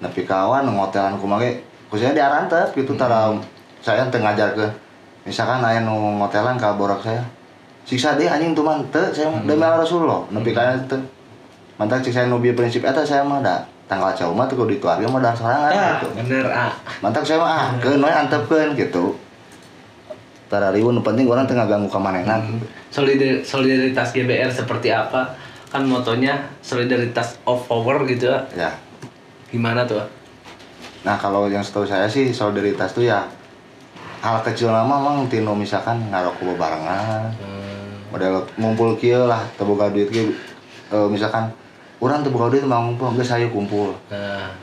Nepi kawan ngotelan kumaha ge ku saya diarantep gitu tara saya teu ngajarkeun. Misalkan aya nu ngotelan ka borak saya. Siksa deh anjing tuh man teu saya demi Rasulullah. Nepi ka teu. Mantap cik saya nu bieu prinsip eta saya mah da tanggal jauh mah tuh di keluarga mah dar sorangan gitu. Bener Mantap saya mah keun we antepkeun gitu. Tara riweuh nu penting urang teu ngaganggu ka manehna. Solidaritas GBR seperti apa? Kan motonya solidaritas of power gitu ya. Ya. Gimana tuh? Nah, kalau yang setahu saya sih solidaritas tuh ya hal kecil nama mang tino misalkan ngarokok bebarengan. Model ngumpul kieu lah, teu boga duit kieu misalkan urang teu boga duit mah ngumpul geus hayu kumpul.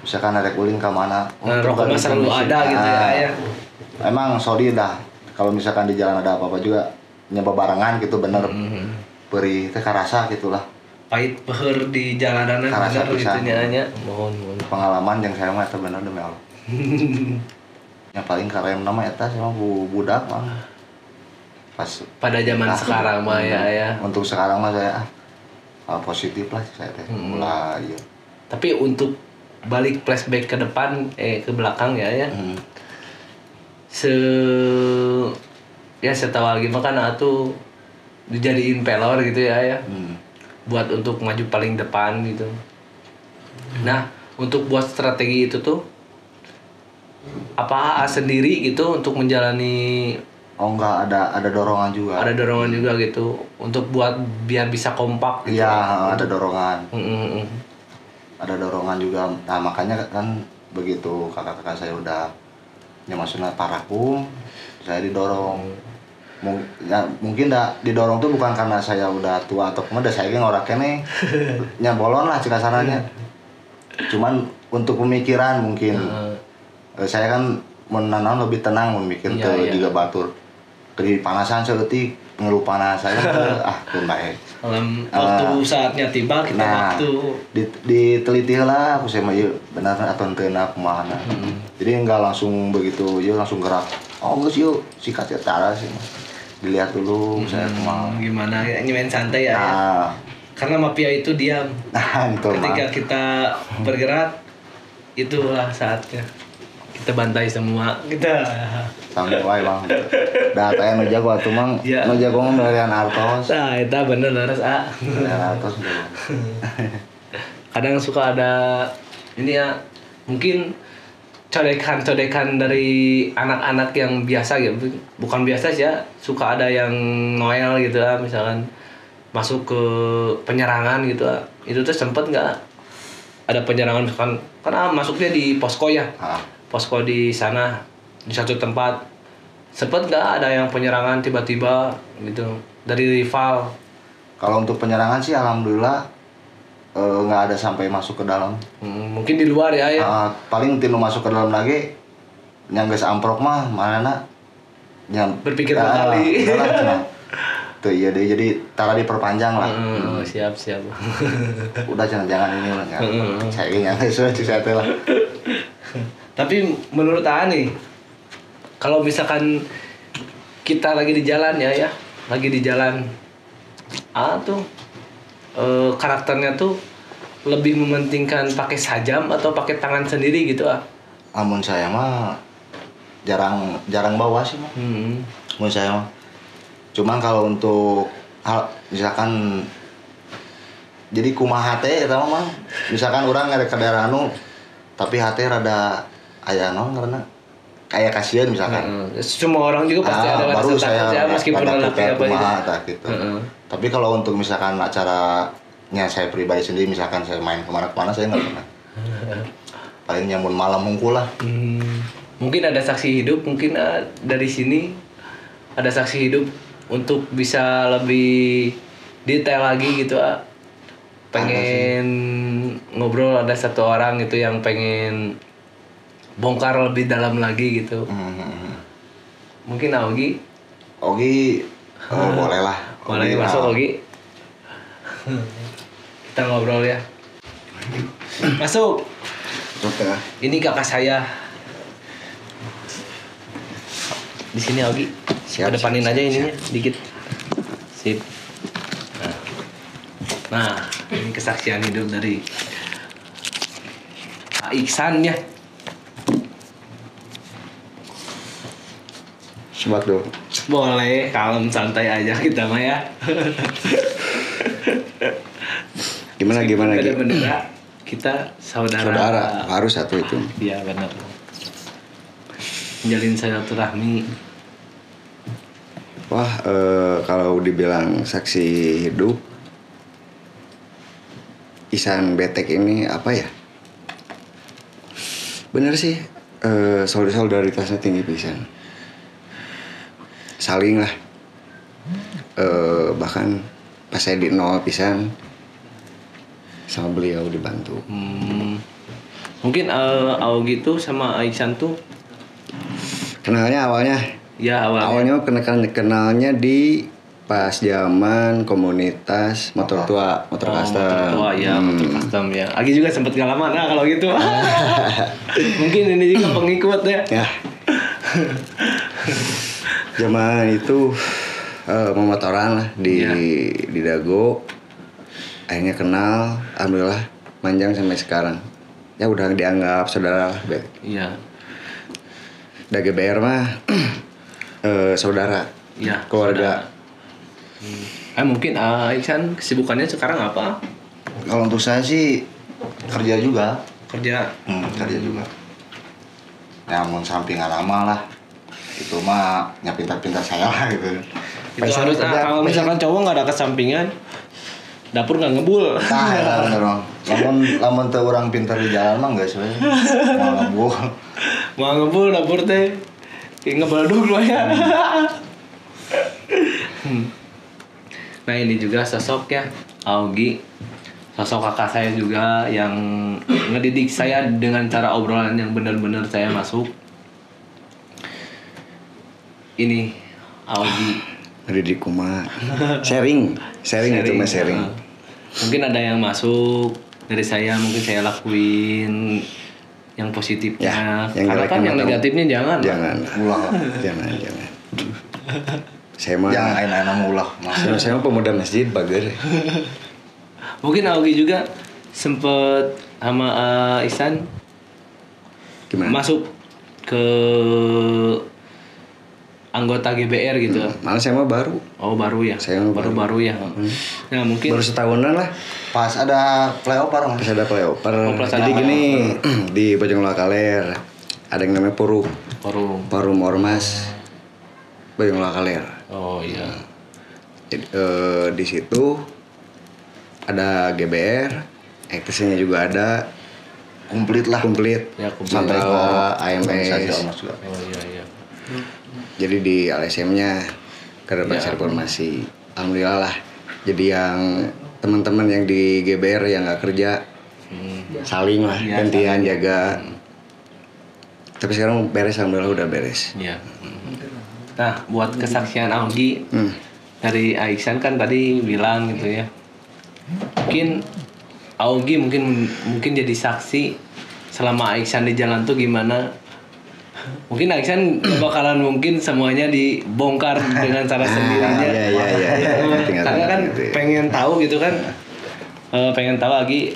Misalkan arek ulin ka mana? Rokok mah selalu ada gitu ya. Emang solid dah. Kalau misalkan di jalan ada apa-apa juga nyoba barengan gitu bener. Beri teh karasa gitulah. Pahit peuheur di jalanan bener gitu nya. Mohon. Pengalaman yang saya mah eta bener demi Allah. Yang paling karem nama eta sama budak mah. Pas pada zaman sekarang mah ya. Untuk sekarang mah saya positif lah saya teh. Mulai iya. Tapi untuk balik flashback ke depan ke belakang ya. Setahu lagi mah kan atuh dijadiin pelor gitu ya. Buat untuk maju paling depan gitu. Nah, untuk buat strategi itu tuh apa sendiri gitu untuk menjalani. Oh enggak, ada dorongan juga. Ada dorongan juga gitu untuk buat biar bisa kompak gitu. Iya, ada dorongan. Mm-mm. Ada dorongan juga. Nah, makanya kan begitu kakak-kakak saya udah maksudnya parakum, saya didorong. Mungkin didorong tuh bukan karena saya udah tua atau kemudian saya kan orang kene nyabolon lah cika sarannya. Cuman untuk pemikiran mungkin saya kan menanam lebih tenang memikir juga batur. Di panasan seperti ngeluh panas saya keun bae. Waktu saatnya tiba kita waktu diteliti lah aku sama ieu benar atau teu kumaha. Jadi enggak langsung begitu ieu langsung gerak. Oh geus ieu sikat ya tara sih. Dilihat dulu saya kumaha. Gimana ya nyemen santai ya. Karena mafia itu diam. Gitu, ketika kita bergerak itulah saatnya. Kita bantai semua. Kita sampai wae Bang. Da teh nu jago atuh Mang. Nu jago mah Merian Artos. Nah, eta bener leres Merian Artos. Kadang suka ada ini ya mungkin codekan dari anak-anak yang biasa gitu. Bukan biasa sih ya, suka ada yang Noel gitu lah misalkan masuk ke penyerangan gitu lah. Itu tuh sempet nggak ada penyerangan karena masuknya di posko ya. Posko di sana di satu tempat sempet nggak ada yang penyerangan tiba-tiba gitu dari rival. Kalau untuk penyerangan sih alhamdulillah nggak ada sampai masuk ke dalam. Mungkin di luar ya. Paling tinu masuk ke dalam lagi nyangges amprok mah mana berpikir dua kali. Tuh iya deh, jadi tara diperpanjang lah. Siap. Udah jangan ini lah. Saya nyangges sudah saya lah. Tapi menurut nih, kalau misalkan kita lagi di jalan ya, lagi di jalan, tuh karakternya tuh lebih mementingkan pakai sajam atau pakai tangan sendiri gitu Amun saya mah jarang bawa sih mah. Amun saya mah. Cuman kalau untuk hal misalkan jadi kumaha teh eta mah misalkan orang ada kendaraan tapi hati rada aya naon karena kayak kasihan misalkan. Semua orang juga pasti ada rasa takut ya meskipun lelaki apa gitu. Tapi kalau untuk misalkan acaranya saya pribadi sendiri misalkan saya main kemana-kemana saya nggak pernah. Paling nyamun malam mungkul lah. Mungkin ada saksi hidup, mungkin dari sini ada saksi hidup untuk bisa lebih detail lagi gitu pengen ngobrol ada satu orang gitu yang pengen bongkar lebih dalam lagi gitu. Mungkin Ogi boleh lah. Boleh masuk Ogi. Kita ngobrol ya. Masuk. Ini kakak saya. Di sini Ogi. Depanin aja ininya dikit. Sip. Nah, ini kesaksian hidup dari Pak Iksan ya. Sebat dong. Boleh, kalem santai aja kita mah ya. Gimana Beda-beda. kita saudara. Saudara harus satu itu. Iya benar. Menjalin silaturahmi. Wah, kalau dibilang saksi hidup, Ihsan Betek ini apa ya? Bener sih, solidaritasnya tinggi pisan. Saling lah. Bahkan pas saya di nol pisan, sama beliau dibantu. Mungkin Aogi tuh sama Ihsan tuh Kenalnya awalnya awalnya kenalnya di pas zaman komunitas motor tua, motor custom. Motor tua ya, motor custom ya. Agi juga sempat ngalaman kalau gitu. Mungkin ini juga pengikut ya. Ya. Zaman itu memotoran lah di Dago. Akhirnya kenal, alhamdulillah manjang sampai sekarang. Ya udah dianggap saudara lah. Iya. GBR mah saudara. Iya. Keluarga. Mungkin Ihsan kesibukannya sekarang apa? Kalau untuk saya sih kerja juga. Kerja. Kerja juga. Namun sampingan lama lah. Itu mah pintar-pintar saya lah gitu. Itu harus kalau misalkan cowok nggak ada kesampingan, dapur nggak ngebul. Nah, ya bener dong. Lamun teu orang pintar di jalan mah enggak sebenarnya. Mau ngebul. Mau ngebul dapur teh ngebeleduk lu ya. Nah ini juga sosok ya Aogi, sosok kakak saya juga yang ngedidik saya dengan cara obrolan yang benar-benar saya masuk. Ini Aogi Ngedidik kumaha. Sharing itu mah sharing. Mungkin ada yang masuk dari saya, mungkin saya lakuin yang positifnya. Ya, yang karena kan yang negatifnya jangan. Ulah. Jangan. Saya mah Jangan enak-enak ulah. saya mah pemuda masjid bager. Mungkin Aogi juga sempet sama Ihsan Gimana? masuk ke anggota GBR gitu. Malah saya mah baru. Oh baru ya. Saya mah baru ya. Nah mungkin Baru setahunan lah. Pas ada playoper Pas ada playoper. pas Jadi ada gini di Bojong Lakaler ada yang namanya forum. Forum Ormas Bojong Lakaler. Oh iya. Jadi, di situ ada GBR, aktisnya juga ada, komplit lah. Ya, komplit. sampai ke organisasi AMS. ormas juga. Oh iya. Jadi di LSM-nya Kedepan Ya. Reformasi. Alhamdulillah lah. Jadi yang teman-teman yang di GBR yang nggak kerja saling lah, Ya, gantian jaga. Tapi sekarang beres, alhamdulillah udah beres. Iya. Nah, buat kesaksian Aogi dari Ihsan kan tadi bilang gitu ya. Mungkin Aogi mungkin jadi saksi selama Ihsan di jalan tuh gimana. Mungkin Ihsan bakalan mungkin semuanya dibongkar dengan cara sendirinya. Iya. Karena kan Gitu ya. pengen tahu gitu kan. Pengen tahu lagi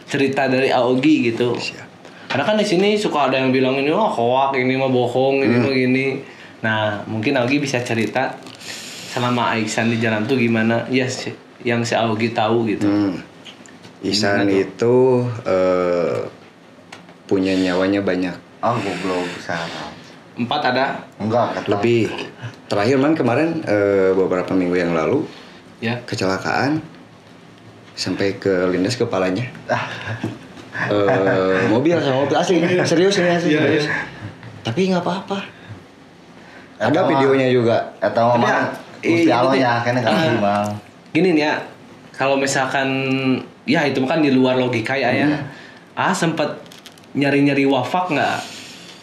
cerita dari Aogi gitu. Siap. Karena kan di sini suka ada yang bilang ini hoak, ini mah bohong, ini mah gini. Nah, mungkin Aogi bisa cerita selama Ihsan di jalan tuh gimana? Ya, yang si Aogi tahu gitu. Ihsan itu punya nyawanya banyak. Ah, goblok salah. 4 ada? Enggak, kata. Lebih. Terakhir kemarin beberapa minggu yang lalu Ya. kecelakaan sampai ke lindas kepalanya. Mobil asli serius. Tapi nggak apa-apa. Ada videonya juga. Atau Tapi mah Gusti Allah ya, kayaknya kan bang. Gini nih ya, kalau misalkan ya itu kan di luar logika ya. Sempet nyari-nyari wafak nggak?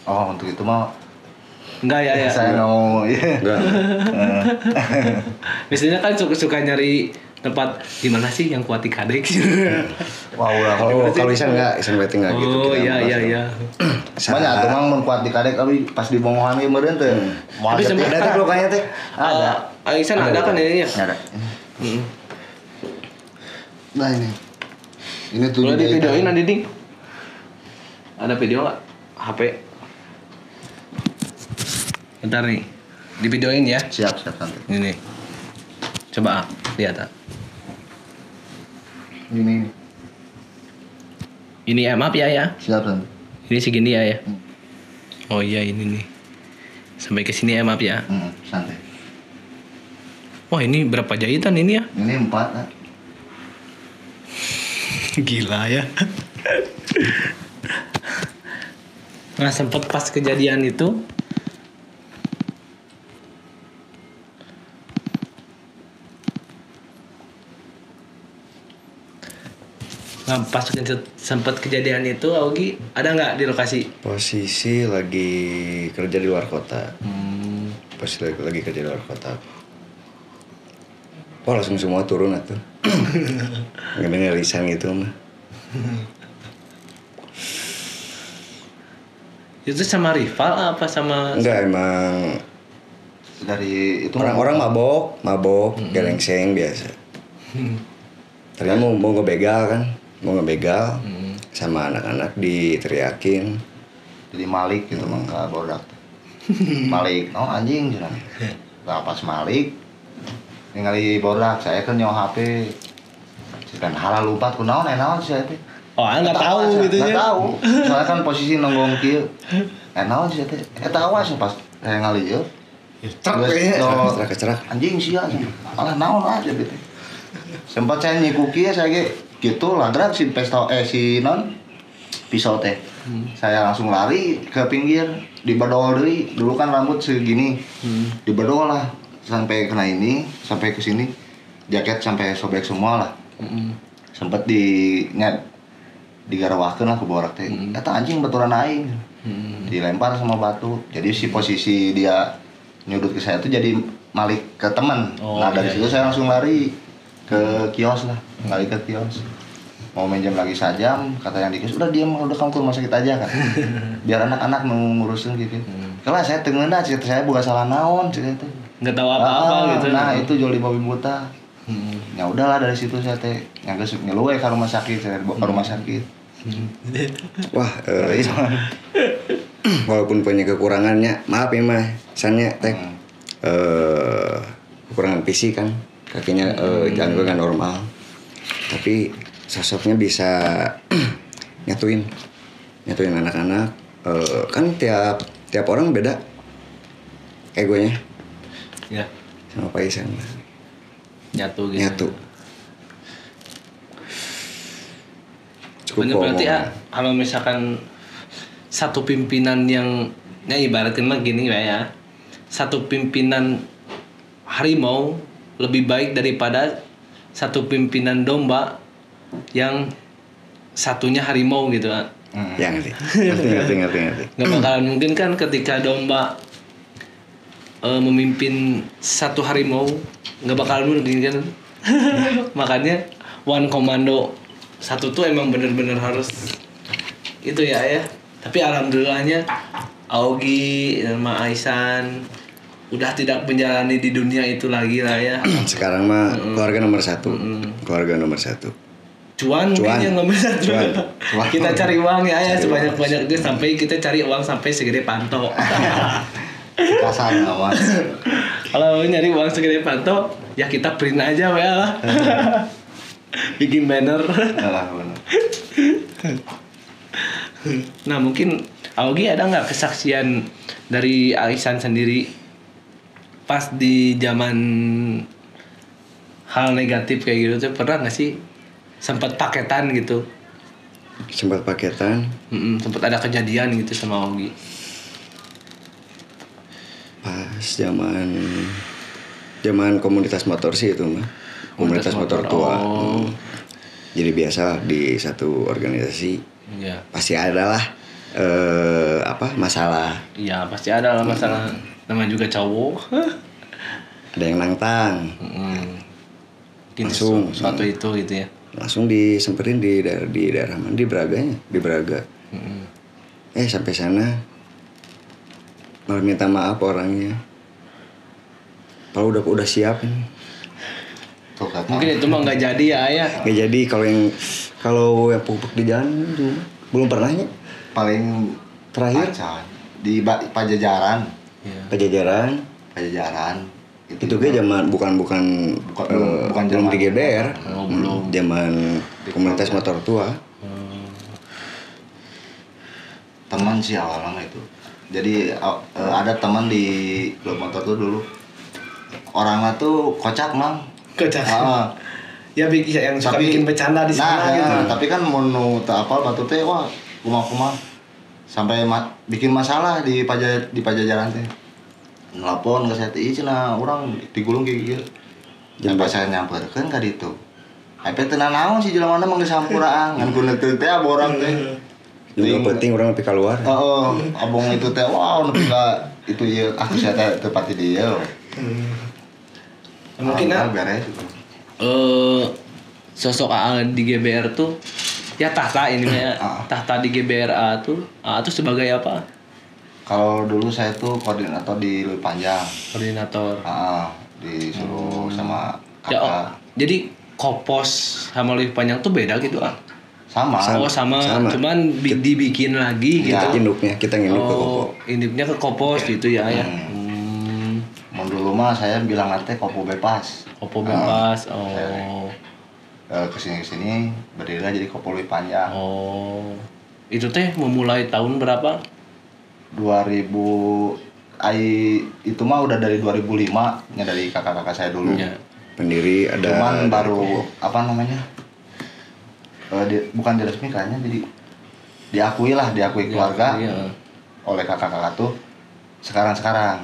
Oh, untuk itu mah Enggak ya. saya nggak mau. Enggak. Biasanya kan suka nyari tempat di mana sih yang kuat di kadek. Wah, ulah. Kalau Ihsan berarti nggak gitu. Oh kita iya bahas. iya. Banyak tuh mang mun kuat di kadek tapi pas di bongohan ieu meureun teh. Tapi sempat Ada tuh lukanya teh. ada. Ihsan ada kan ini ya? Ada. Heeh. Nah ini. Ini tuh Boleh di videoin nanti ding. Ada video nggak? HP. Bentar nih. Di videoin ya. Siap nanti. Ini. Coba lihat. Ini. Ini maaf ya. Siap San. Ini segini ya. Oh iya ini nih. Sampai ke sini maaf ya. Santai. Wah ini berapa jahitan ini ya? Ini 4 kan. Gila ya. Nah sempet pas kejadian itu sempet kejadian itu Augie ada nggak di lokasi? Posisi lagi kerja di luar kota. Posisi lagi kerja di luar kota. Wah langsung semua turun atuh. Nggak dengar lisan gitu mah. Itu sama rival apa sama? Enggak emang Dari itu orang-orang mabok, gelengseng biasa. Ternyata mau ngebegal kan, sama anak-anak diteriakin. jadi Malik gitu mangga bodak. Malik, anjing cenah. Lah pas Malik ningali bodak saya kan nyawa HP. Kan halal lupa kunaon naon sih teh. Oh, nggak tahu gitu ya. Nggak tahu. Soalnya kan posisi nonggong kieu. Naon sih teh. Eta awas pas saya ngali ieu. Cerak. Anjing sia. Malah naon aja bete. Sempat saya nyikuki ya saya gitu ladrak si si non pisau teh. Saya langsung lari ke pinggir dibedol deui. Dulu kan rambut segini. Dibedol lah sampai kena ini, sampai ke sini. Jaket sampai sobek semua lah. Sempet digarawahkeun lah ke borak teh. Eta anjing baturan aing. Dilempar sama batu. Jadi si posisi dia nyudut ke saya tuh jadi Malik ke teman. Nah dari situ saya langsung lari ke kios lah, lari ke kios. Mau minjem lagi sajam, kata yang di kios, udah diam, udah kamu ke rumah sakit aja kan. Biar anak-anak ngurusin gitu. Kalau saya tengenah, cerita saya bukan salah naon cerita. Nggak tahu apa-apa gitu. Nah itu jual di babi buta. Ya udahlah dari situ saya teh yang ngeluh ke rumah sakit, saya ke rumah sakit. Wah, walaupun punya kekurangannya, maaf ya mah, sannya teh kekurangan fisik kan, kakinya jangan nggak normal, tapi sosoknya bisa nyatuin anak-anak. Kan tiap orang beda egonya. Ya. Sama Pak Isan Nyatu gitu. nyatu. Cukup berarti ya kalau misalkan satu pimpinan yang ibaratkan mah gini ya, satu pimpinan harimau lebih baik daripada satu pimpinan domba yang satunya harimau gitu kan. Ya ngerti. Nggak bakalan mungkin kan ketika domba memimpin satu harimau, nggak bakalan mungkin kan. Makanya one komando satu tuh emang bener-bener harus itu ya. Tapi alhamdulillahnya Augie sama Aisan udah tidak menjalani di dunia itu lagi lah ya. Sekarang mah keluarga nomor satu. Keluarga nomor satu. Cuan mungkin yang nomor satu. Cuan. Kita cari uang ya sebanyak-banyaknya sampai kita cari uang sampai segede panto. Kasar awas. Kalau nyari uang segede panto ya kita print aja ya lah. Bikin banner. Alah benar. Nah mungkin Augie ada nggak kesaksian dari Aisan sendiri pas di zaman hal negatif kayak gitu tuh pernah nggak sih sempat paketan gitu? Sempat paketan. Sempat ada kejadian gitu sama Augie. Pas zaman komunitas motor sih itu mah. Komunitas motor tua. Jadi biasa di satu organisasi pasti ada lah masalah. Iya pasti ada lah masalah. Namanya juga cowok. Ada yang nantang. Langsung suatu itu gitu ya. Langsung disemperin di daerah mana? Di Braganya, di Braga. Sampai sana malah minta maaf orangnya. Kalau udah siap ini. Mungkin itu mah nggak jadi ya. Nggak jadi kalau yang pupuk di jalan itu belum pernahnya. Paling terakhir di Pajajaran. Pajajaran. Itu kayak zaman bukan zaman di GBR. Belum. Zaman komunitas motor tua. teman sih awalnya itu. Jadi ada teman di klub motor tuh dulu. Orangnya tuh kocak mang. Kocak. Ya yang suka bikin bercanda di sana gitu. Tapi kan mau apa batu teh wah kumah sampai bikin masalah di Pajajaran teh. Nelpon ke saya teh cenah urang digulung kayak gitu. Sampai saya nyamperkeun ka ditu. Hape teu naon si jelema mah geus sampuraan ngan guna teu teh orang teh. Yang penting orang nepi keluar. Abong itu teh wow nepi ka itu ieu aku saya teh teu pati dieu. Mungkin beres itu. Sosok AA di GBR tuh ya tahta ini ya. Tahta di GBRA tuh AA tuh sebagai apa? Kalau dulu saya tuh koordinator di Lui Panjang. Koordinator. Disuruh sama kakak. Ya, jadi Kopos sama Lui Panjang tuh beda gitu ah? Sama. Cuman dibikin lagi gitu. Kita nginduk ke Kopo. Induknya ke Kopos gitu ya ya. Dulu mah saya bilang nanti Kopo Bebas. Kopo Bebas. Kesini berdirilah jadi Kopo Lui Panjang. Itu teh memulai tahun berapa? 2000 itu mah udah dari 2005 nya dari kakak-kakak saya dulu. Ya. Pendiri ada. Cuman baru apa namanya? Bukan diresmikannya jadi diakui keluarga oleh kakak-kakak tuh sekarang.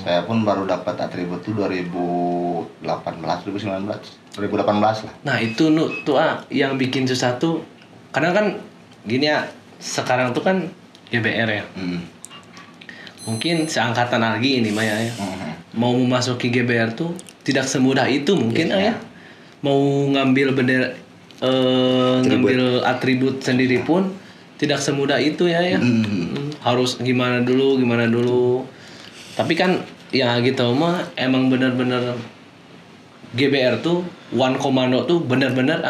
Saya pun baru dapat atribut tuh 2018 lah. Nah itu tuh yang bikin susah tuh karena kan gini ya sekarang tuh kan GBR ya. Mungkin seangkatan lagi ini Maya ya. Mau memasuki GBR tuh tidak semudah itu mungkin ya. Mau ngambil bendera ngambil atribut sendiri pun tidak semudah itu ya. Harus gimana dulu. Tapi kan ya gitu mah emang bener-bener GBR tuh One Komando tuh bener-bener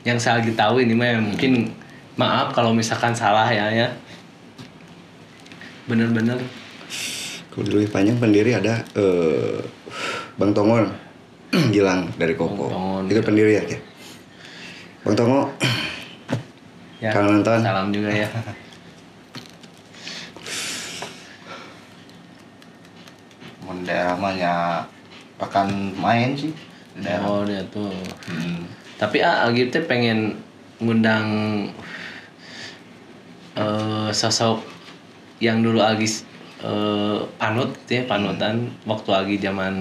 yang saya lagi tahu ini mah mungkin maaf kalau misalkan salah ya. Bener-bener. Kalau di Lui Panjang pendiri ada Bang Tongon Gilang dari Kopo. Itu pendiri ya. Bang Tongo. Ya, kalau nonton. Salam juga ya. Daerah mahnya akan main sih. Dia tuh. Tapi Agib teh pengen ngundang sosok yang dulu Agis panut gitu ya, panutan waktu Agi zaman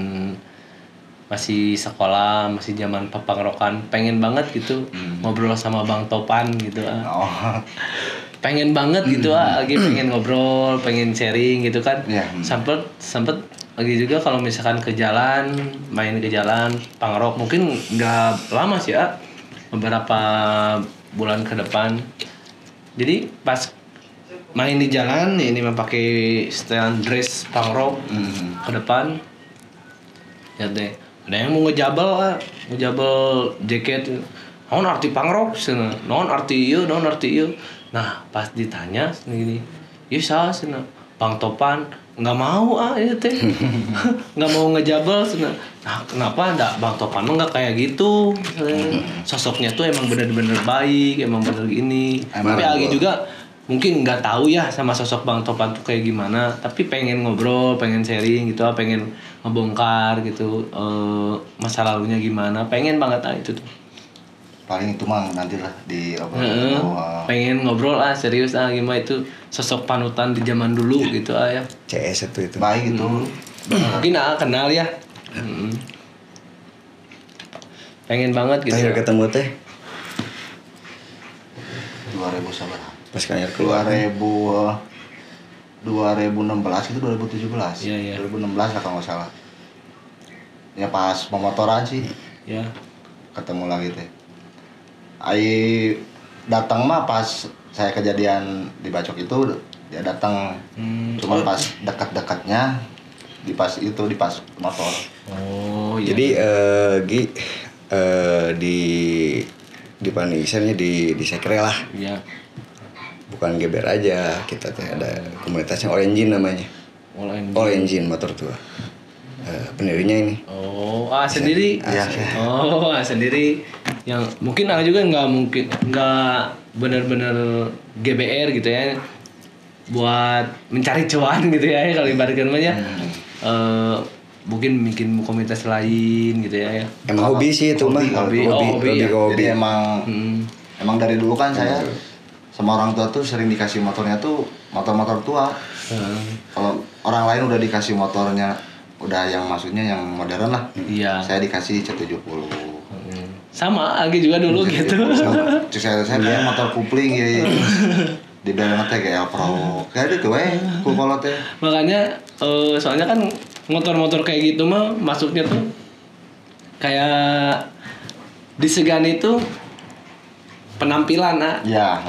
masih sekolah, masih zaman papangrokan, pengen banget gitu ngobrol sama Bang Topan gitu pengen banget gitu Agi pengen ngobrol, pengen sharing gitu kan. Sempet lagi juga kalau misalkan main ke jalan pangrok mungkin nggak lama sih beberapa bulan ke depan. Jadi pas main di jalan ini pakai setelan dress pangrok ke depan ya deh ada yang mau ngejabel jaket naon arti pangrok naon arti ieu nah pas ditanya gini ieu saha cenah Bang Topan nggak mau ya teh nggak mau ngejabel nah kenapa ada Bang Topan mah nggak kayak gitu sosoknya tuh emang bener-bener baik emang bener gini tapi lagi juga mungkin nggak tahu ya sama sosok Bang Topan tuh kayak gimana tapi pengen ngobrol pengen sharing gitu pengen ngebongkar gitu masa lalunya gimana pengen banget itu tuh paling itu mah nanti lah di pengen ngobrol serius gimana itu sosok panutan di zaman dulu gitu ya CS itu baik itu mungkin kenal ya pengen banget gitu terakhir ketemu teh 2000 sabar pas kayaknya keluar 2016 itu 2017 iya. 2016 lah kalau nggak salah ya pas pemotoran sih ya ketemu lagi teh datang mah pas saya kejadian di Bacok itu dia datang cuma pas dekat-dekatnya di pas motor iya. Jadi di Panisannya di Sekre lah iya. Bukan GBR aja, kita tuh ada komunitasnya All Engine namanya. All Engine motor tua. Pendirinya ini. Sendiri. Iya. Sendiri. yang mungkin juga nggak benar-benar GBR gitu ya, buat mencari cuan gitu ya kalau ibaratkan mah ya. Mungkin bikin komunitas lain gitu ya. Emang hobi sih itu mah. Hobi. Ya. Jadi emang dari dulu kan saya sama orang tua tuh sering dikasih motornya tuh motor-motor tua. Kalau orang lain udah dikasih motornya udah yang maksudnya yang modern lah. Iya. Saya dikasih C70. Sama Agi juga dulu gitu. Saya punya motor kupling ya. Di dalam teh kayak Pro. Kayak itu kukolot teh. Makanya soalnya kan motor-motor kayak gitu mah masuknya tuh kayak disegani itu penampilan Ya.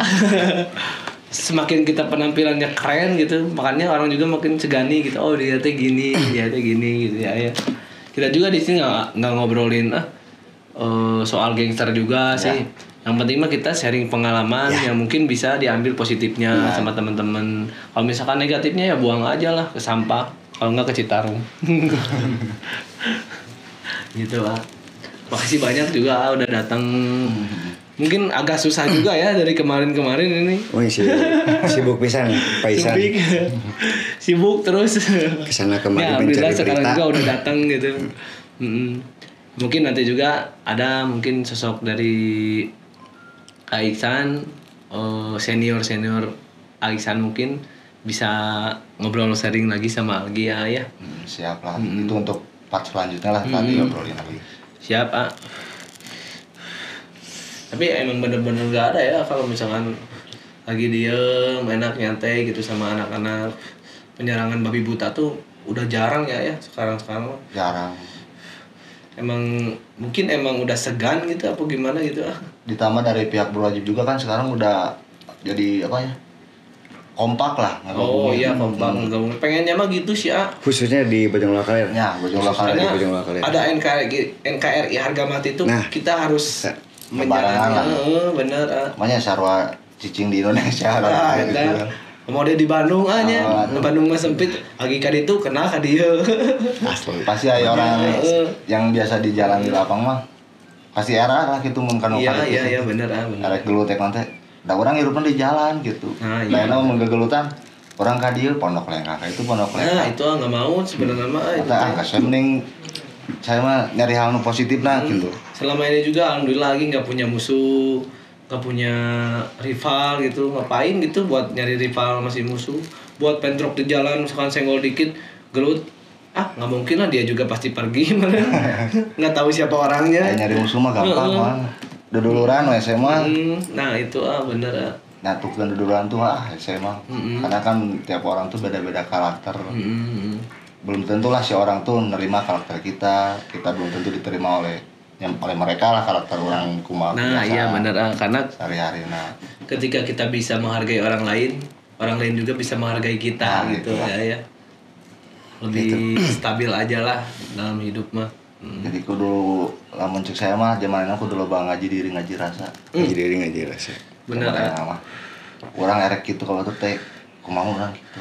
Semakin kita penampilannya keren gitu, makanya orang juga makin segani gitu. Oh dia teh gini, dia teh gini gitu ya. Kita juga di sini nggak ngobrolin soal gangster juga sih. Yang penting mah kita sharing pengalaman yang mungkin bisa diambil positifnya sama teman-teman. Kalau misalkan negatifnya ya buang aja lah ke sampah. Kalau nggak ke Citarum. Gitu Makasih banyak juga udah datang. Mungkin agak susah juga ya dari kemarin-kemarin ini. Oh sibuk pisan Pak Isan. Sibuk terus. Kesana kemari ya, mencari sekarang berita. juga udah datang gitu. Mungkin nanti juga ada mungkin sosok dari Aiksan, senior Aiksan mungkin bisa ngobrol sharing lagi sama Algi ya. Siap lah. Itu untuk part selanjutnya lah tadi ngobrolin lagi. Siap Tapi emang bener-bener gak ada ya kalau misalkan lagi diem enak nyantai gitu sama anak-anak. Penyerangan babi buta tuh udah jarang ya sekarang. Jarang. Mungkin emang udah segan gitu apa gimana gitu Ditambah dari pihak berwajib juga kan sekarang udah jadi apa ya? Kompak lah. Oh iya kompak ngegabung. Pengennya mah gitu sih Khususnya di Bojong Lokal. Ya, Bojong Lokal. Ada NKRI harga mati tuh kita harus menjalankan. Bener Makanya sarwa cicing di Indonesia gitu kan. Mau dia di Bandung Bandung mah sempit lagi ka ditu kena ka dieu. Asli. Pasti ada orang yang biasa di jalan di lapang mah pasti era lah gitu mun kana Iya bener. Arek gelutek nanti da urang hirupna di jalan gitu. Lainna mun gegelutan orang ka dieu pondok lengkah itu pondok lengkah. Nah, itu enggak mau sebenarnya mah itu. Saya mending saya mah nyari hal nu positif gitu. Selama ini juga alhamdulillah lagi nggak punya musuh, nggak punya rival gitu. Ngapain gitu buat nyari rival masih musuh, buat pentrok di jalan misalkan senggol dikit gelut, nggak mungkin lah, dia juga pasti pergi. Nggak tahu siapa orangnya. Nyari musuh mah gampang mah. Duduluran SMA. Nah itu bener Nah tuh kan duduluran tuh SMA. Karena kan tiap orang tuh beda-beda karakter. Belum tentu lah si orang tuh nerima karakter kita belum tentu diterima oleh mereka lah karakter orang kumaha. Nah iya bener karena sehari-hari. Ketika kita bisa menghargai orang lain juga bisa menghargai kita gitu ya. Lebih stabil aja lah dalam hidup mah. Jadi kudu lamun cek saya mah zamanna kudu loba ngaji diri ngaji rasa. Ngaji diri ngaji rasa. Bener Urang erek gitu kalau teh kumaha urang gitu.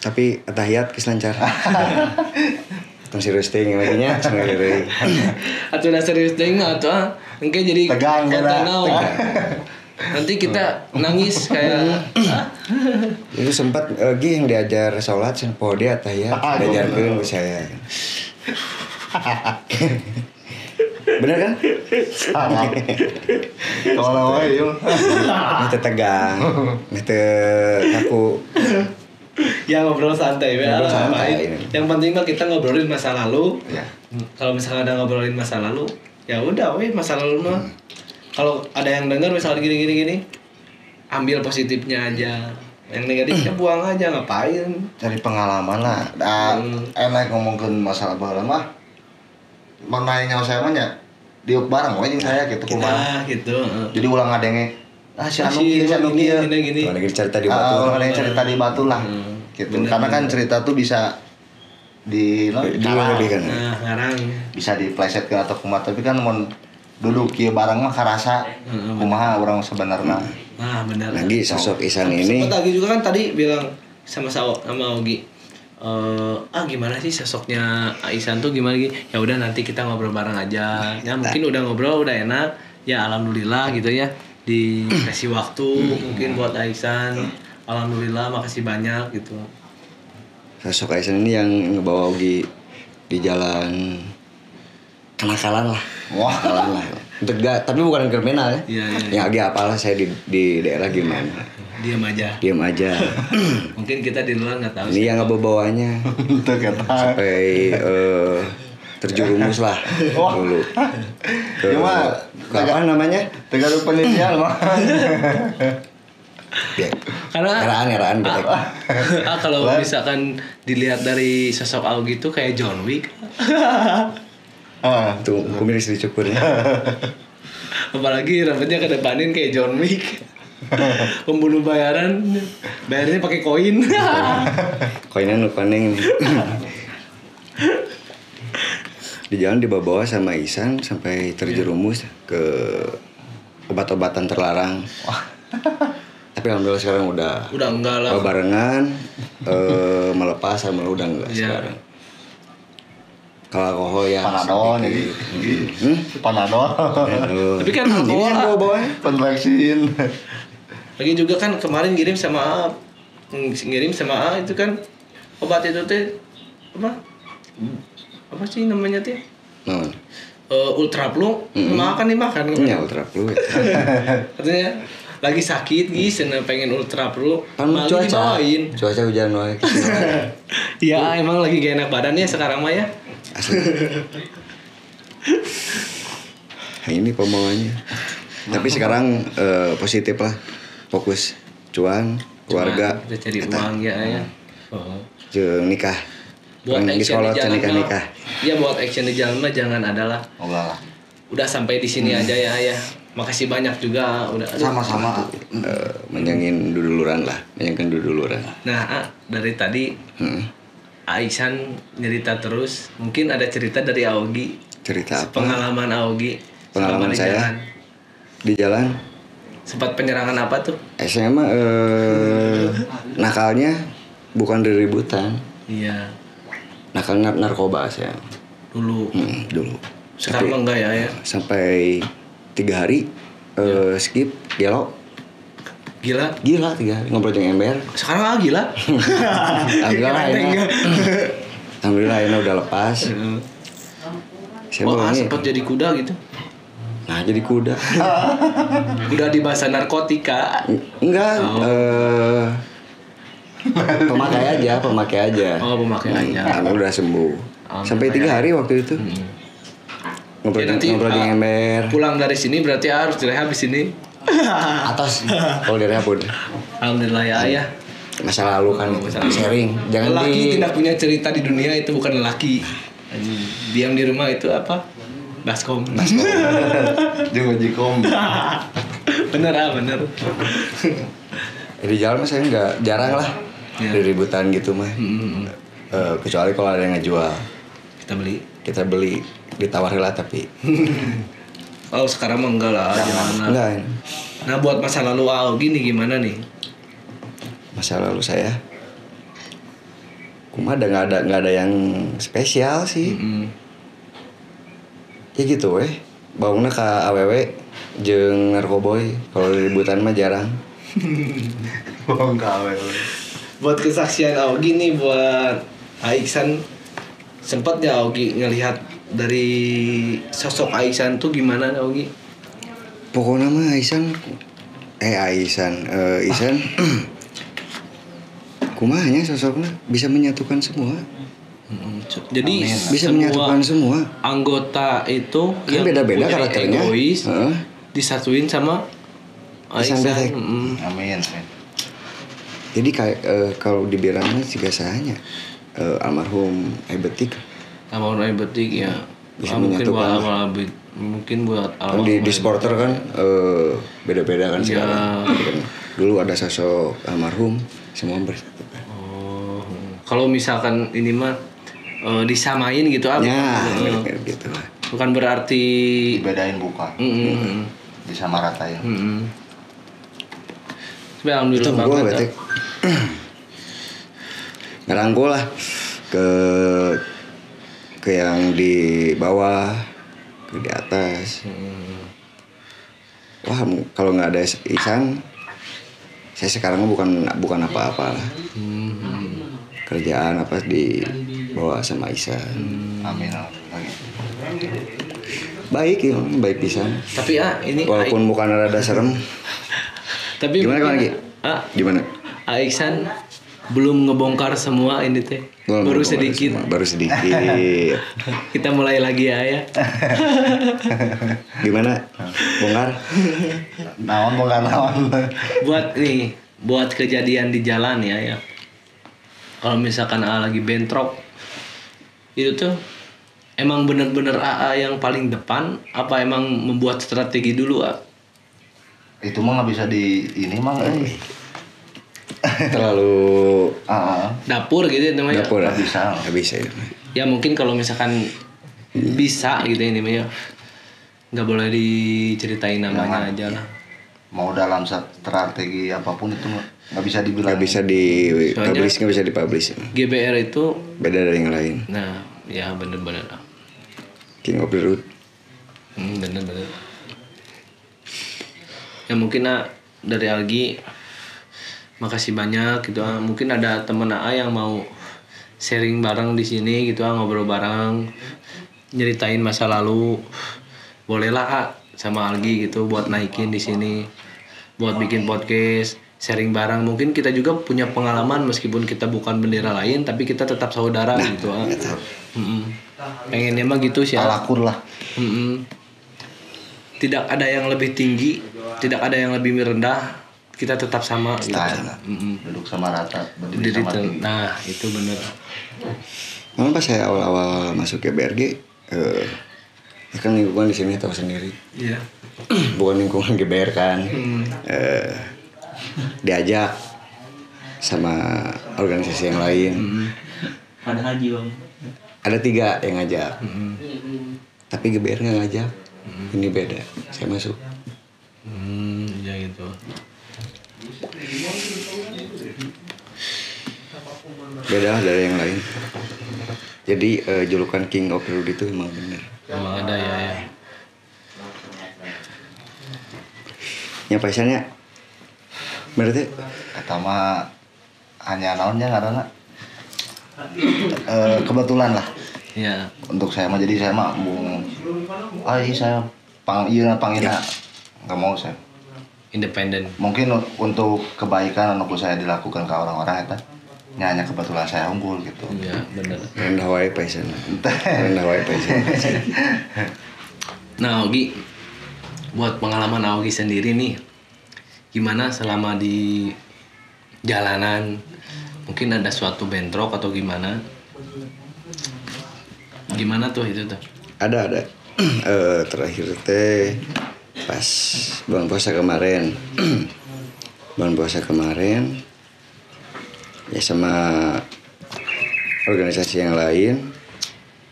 Tapi tahiyat geus lancar. Tong serius teh ngajinya cenah deui. Atuh da serius teh atuh engke jadi tegang ya. Nanti kita nangis kayak itu sempat yang diajar sholat sen poho dia tahiyat diajarkeun ke saya. Bener kan? Sama. Kalau wae yo. Itu tegang. Itu aku ya ngobrol santai Yang penting mah kita ngobrolin masa lalu. Ya. Kalau misalnya ada ngobrolin masa lalu, ya udah masa lalu mah. Kalau ada yang dengar misalnya gini, ambil positifnya aja. Yang negatifnya buang aja, ngapain? Cari pengalaman lah. Enak ngomongkeun masalah baheula mah. Mau nanya saya mah nya diuk bareng we jeung saya gitu kumaha. Gitu. Jadi ulang ngadenge si anu kieu gini. lagi cerita di batu. Ada yang cerita di batu lah. Gitu. Karena kan cerita tuh bisa ngarang. Ngarang. Bisa diplesetkeun atau kumaha, tapi kan mun duduk kieu bareng mah karasa kumaha urang sebenarnya. Nah, benar. Lagi sosok Isan ini. Sempat lagi juga kan tadi bilang sama Ogi. Gimana sih sosoknya Aisan tuh gimana gitu? Ya udah nanti kita ngobrol bareng aja. Ya mungkin udah ngobrol udah enak. ya alhamdulillah gitu ya dikasih waktu mungkin buat Aisan. Alhamdulillah makasih banyak gitu. Sosok Aisan ini yang ngebawa Ogi di jalan kenakalan lah. Wah. Kenakalan lah. Untuk tapi bukan kriminal ya. Iya, iya. Yang Ogi apalah saya di daerah gimana. Diam aja. Diam aja. Mungkin kita di luar nggak tahu. Ini yang ngebawanya Itu kata. sampai terjerumus lah dulu. Cuma Apa namanya? tergantung penelitian mah. Ya. Karena Eraan betek. kalau misalkan dilihat dari sosok Augie itu kayak John Wick. Ah. Tuh, kumis dicukurnya. Apalagi rambutnya kedepanin kayak John Wick. Pembunuh bayarnya pakai koin. Koinnya nu koneng nih. Di jalan dibawa sama Isan sampai terjerumus ke obat-obatan terlarang. Tapi alhamdulillah sekarang udah enggak lah. barengan melepas sama udah enggak Iya. sekarang. Kalau alkohol ya Panadol sedikit. ini. Panadol. Aduh. Tapi kan ini yang alkohol bawa-bawanya. Penvaksin. lagi juga kan kemarin ngirim sama A itu kan obat itu teh apa sih namanya teh Non. ultra flu makan dimakan Ya ultra flu. katanya lagi sakit pengen ultra flu Kan malah cuaca. dibawain. Cuaca hujan wae. Iya emang lagi gak enak badannya sekarang mah ya. Asli. Nah, ini pembawanya. Tapi sekarang positif lah. Fokus cuan, keluarga. Kita cari uang ya. Oh. Jeung nikah. Buat Yang action di dikolot jalan nikah. Iya buat action di jalan mah jangan adalah. Enggak lah. Udah sampai di sini aja ya ayah. Makasih banyak juga udah. Sama-sama. Menjangin duduluran lah, menjangkan duduluran. Nah, dari tadi Aisan nyerita terus. Mungkin ada cerita dari Augie. Cerita apa? Pengalaman Augie. Pengalaman selama di saya? jalan. Di jalan Sempat penyerangan apa tuh? SMA nakalnya bukan dari ributan, Iya, nakal narkoba saya. dulu. Dulu. Sekarang mah enggak ya. Sampai 3 hari skip gelo. Gila. Gila 3 hari ngobrol dengan ember. Sekarang gila. Alhamdulillah akhirnya udah lepas. Saya Wah, bilangnya, sempat jadi kuda gitu. nah jadi kuda. Kuda di bahasa narkotika. Enggak, pemakai aja. Oh, pemakai aja. Karena udah sembuh. Sampai 3 hari waktu itu. Ngobrol Ya, nanti, ngobrol di ember. Pulang dari sini berarti harus direhab di sini. Atas. Kalau di rehab udah. Alhamdulillah ya ayah. Masa lalu kan sharing. Jangan Lelaki di tidak punya cerita di dunia itu bukan lelaki. Diam di rumah itu apa? Baskom. Jeung majikom. Bener bener. di jalan mah saya nggak jarang lah. Ya. Di ributan gitu mah. Kecuali kalau ada yang ngejual. Kita beli ditawari lah tapi Oh sekarang mah enggak lah. Jangan. enggak. Nah buat masa lalu gini gimana nih? Masa lalu saya kumaha nggak ada yang spesial sih. Ya gitu weh. Baungna ka awewe jeung narkoboy. Kalau ributan mah jarang. Bohong kawe. Buat kesaksian Augie nih buat Aiksan, sempet ya Augie ngelihat dari sosok Aiksan tuh gimana Augie? Pokoknya mah Isan kumahanya sosoknya bisa menyatukan semua. Jadi Bisa menyatukan semua. anggota itu Kan beda-beda punya karakternya. egois Heeh. disatuin sama Aiksan Aiksan. Betek. Amin. Jadi kayak kalau dibilangnya juga sahanya almarhum Ebetik Sama orang betik ya. Bisa Mungkin buat menyatukan. mungkin buat kan di supporter kan beda-beda kan Iya. sekarang. Jadi kan dulu ada sosok almarhum semua bersatu kan. Oh, kalau misalkan ini mah disamain gitu Ya, Eh, gitu lah. bukan berarti Dibedain bukan. Disamaratain. Tapi alhamdulillah Itu gua banget. Betik. Ngerangkul lah ke, yang di bawah, ke di atas. Ya. Gitu. Alhamdulillah banget. Gitu. Alhamdulillah. Alhamdulillah. Alhamdulillah. Alhamdulillah. Alhamdulillah. Alhamdulillah. Alhamdulillah. Alhamdulillah. Alhamdulillah. Alhamdulillah. wah kalau nggak ada Ihsan saya sekarang bukan apa-apa lah. Kerjaan apa dibawa sama Ihsan. Amin. Baik ya, baik pisan. Tapi ini Walaupun bukan rada serem. tapi Gimana Ki? Gimana? Ihsan belum ngebongkar semua ini teh. Baru sedikit. Baru sedikit. Kita mulai lagi ya. Gimana? Bongkar? Naon. Buat kejadian di jalan ya. Kalau misalkan lagi bentrok itu tuh emang bener-bener yang paling depan apa emang membuat strategi dulu Itu mah nggak bisa di ini mah. Terlalu dapur gitu namanya. dapur Nggak bisa. Nggak bisa ya. Ya mungkin kalau misalkan bisa gitu ini mah nggak boleh diceritain namanya aja lah. Mau dalam strategi apapun itu nggak bisa dibilang. Nggak bisa di-publish, nggak bisa di-publish. GBR itu Beda dari yang lain. nah ya bener-bener King of the Road. bener-bener ya mungkin dari Algi makasih banyak gitu mungkin ada temen yang mau sharing bareng di sini gitu ngobrol bareng nyeritain masa lalu bolehlah sama Algi gitu buat naikin di sini buat bikin podcast sharing bareng mungkin kita juga punya pengalaman meskipun kita bukan bendera lain tapi kita tetap saudara gitu pengennya mah gitu sih Alakur lah. Tidak ada yang lebih tinggi tidak ada yang lebih rendah kita tetap sama gitu. Duduk sama rata, berdiri sama tinggi. Nah itu bener. Memang pas saya awal-awal masuk ke BRG, ya kan lingkungan di sini tahu sendiri. Iya. Bukan lingkungan GBR kan. Diajak sama organisasi yang lain. Ada haji bang. Ada 3 yang ngajak. Tapi GBR nggak ngajak. Ini beda. Saya masuk. Ya gitu. Beda dari yang lain. Jadi julukan King of the Road itu emang bener. Emang ada ya. Nyampaisannya berarti Kata mah hanya naonnya karena kebetulan lah. Iya. Untuk saya mah jadi saya mah saya panggilnya nggak mau saya. Independen. Mungkin untuk kebaikan anu saya dilakukan ke orang-orang itu hanya kebetulan saya unggul gitu. Iya bener. rendah wae paisan. Rendah wae paisan. Nah Ogi, buat pengalaman Ogi sendiri nih, gimana selama di jalanan? Mungkin ada suatu bentrok atau gimana? Gimana tuh itu tuh? Ada. Terakhir teh pas bulan puasa kemarin. Bulan puasa kemarin ya sama organisasi yang lain.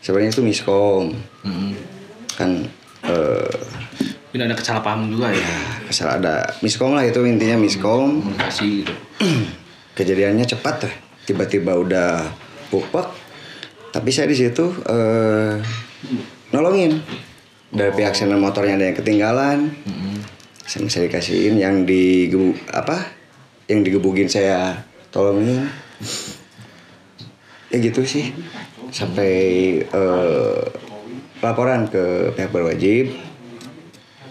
Sebenarnya itu miskom. Kan Mungkin ada kesalahpahaman juga ya. kesal ada miskom lah itu intinya miskom. Komunikasi gitu. Kejadiannya cepat lah. Tiba-tiba udah pupek. Tapi saya di situ nolongin. Dari pihak sana motornya ada yang ketinggalan. Saya dikasihin yang yang digebugin saya tolongin. Ya gitu sih. Sampai laporan ke pihak berwajib.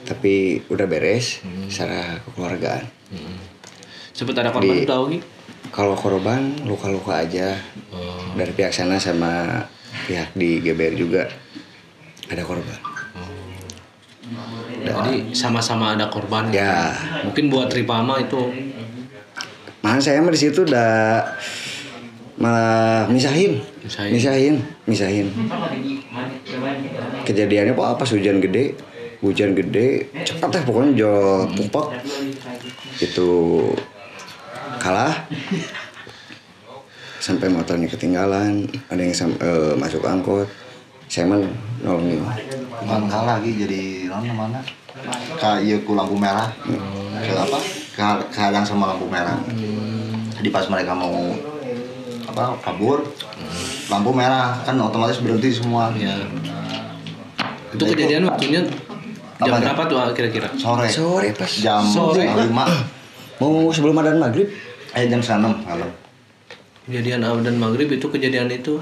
Tapi udah beres secara kekeluargaan. Sempet ada korban udah Ogi? Kalau korban luka-luka aja. Dari pihak sana sama pihak di GBR juga ada korban. Jadi sama-sama ada korban. Ya. Mungkin buat Tripama itu. Malah saya mah di situ udah malah misahin. Kejadiannya pas hujan gede, cepat lah pokoknya jauh pupek. Itu kalah. Sampai motornya ketinggalan, ada yang masuk angkot. Saya mah nolongin. Bukan kalah lagi jadi mana kayak ku lampu merah ke apa kehadang sama lampu merah. Jadi pas mereka mau kabur lampu merah kan otomatis berhenti semua. Ya. Itu kejadian waktunya Jam Apa, berapa tuh kira-kira? Sore pas. Jam Sore. 5. Mau sebelum adzan maghrib. Jam 6 malam. Kejadian dan maghrib itu kejadian itu.